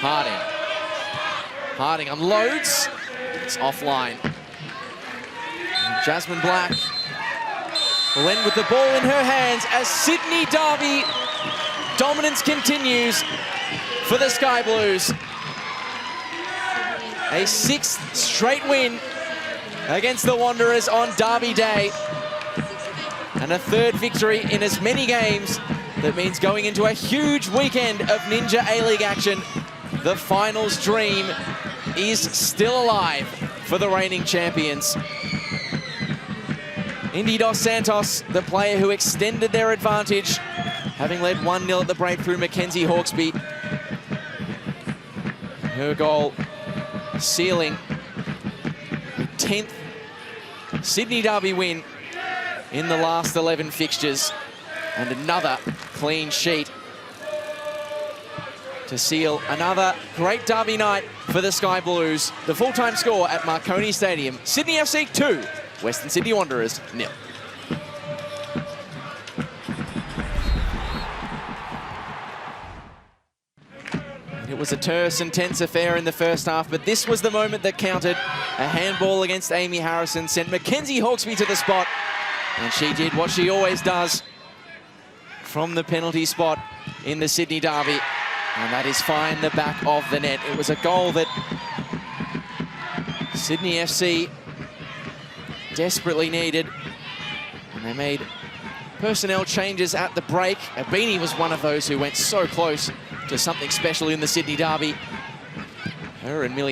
Harding. Harding unloads. It's offline. And Jasmine Black will end with the ball in her hands as Sydney Derby dominance continues for the Sky Blues. A 6th straight win against the Wanderers on Derby Day. And a 3rd victory in as many games. That means going into a huge weekend of Ninja A-League action. The finals dream is still alive for the reigning champions. Indy Dos Santos, the player who extended their advantage, having led 1-0 at the break through Mackenzie Hawkesby. Her goal sealing the 10th Sydney Derby win in the last 11 fixtures, and another clean sheet to seal another great Derby night for the Sky Blues. The full-time score at Marconi Stadium, Sydney FC 2, Western Sydney Wanderers 0. It was a terse and tense affair in the first half, but this was the moment that counted. A handball against Amy Harrison sent Mackenzie Hawkesby to the spot, and she did what she always does from the penalty spot in the Sydney Derby, and that is find the back of the net. It was a goal that Sydney FC desperately needed, and they made personnel changes at the break. Abini was one of those who went so close to something special in the Sydney Derby. Her and Millie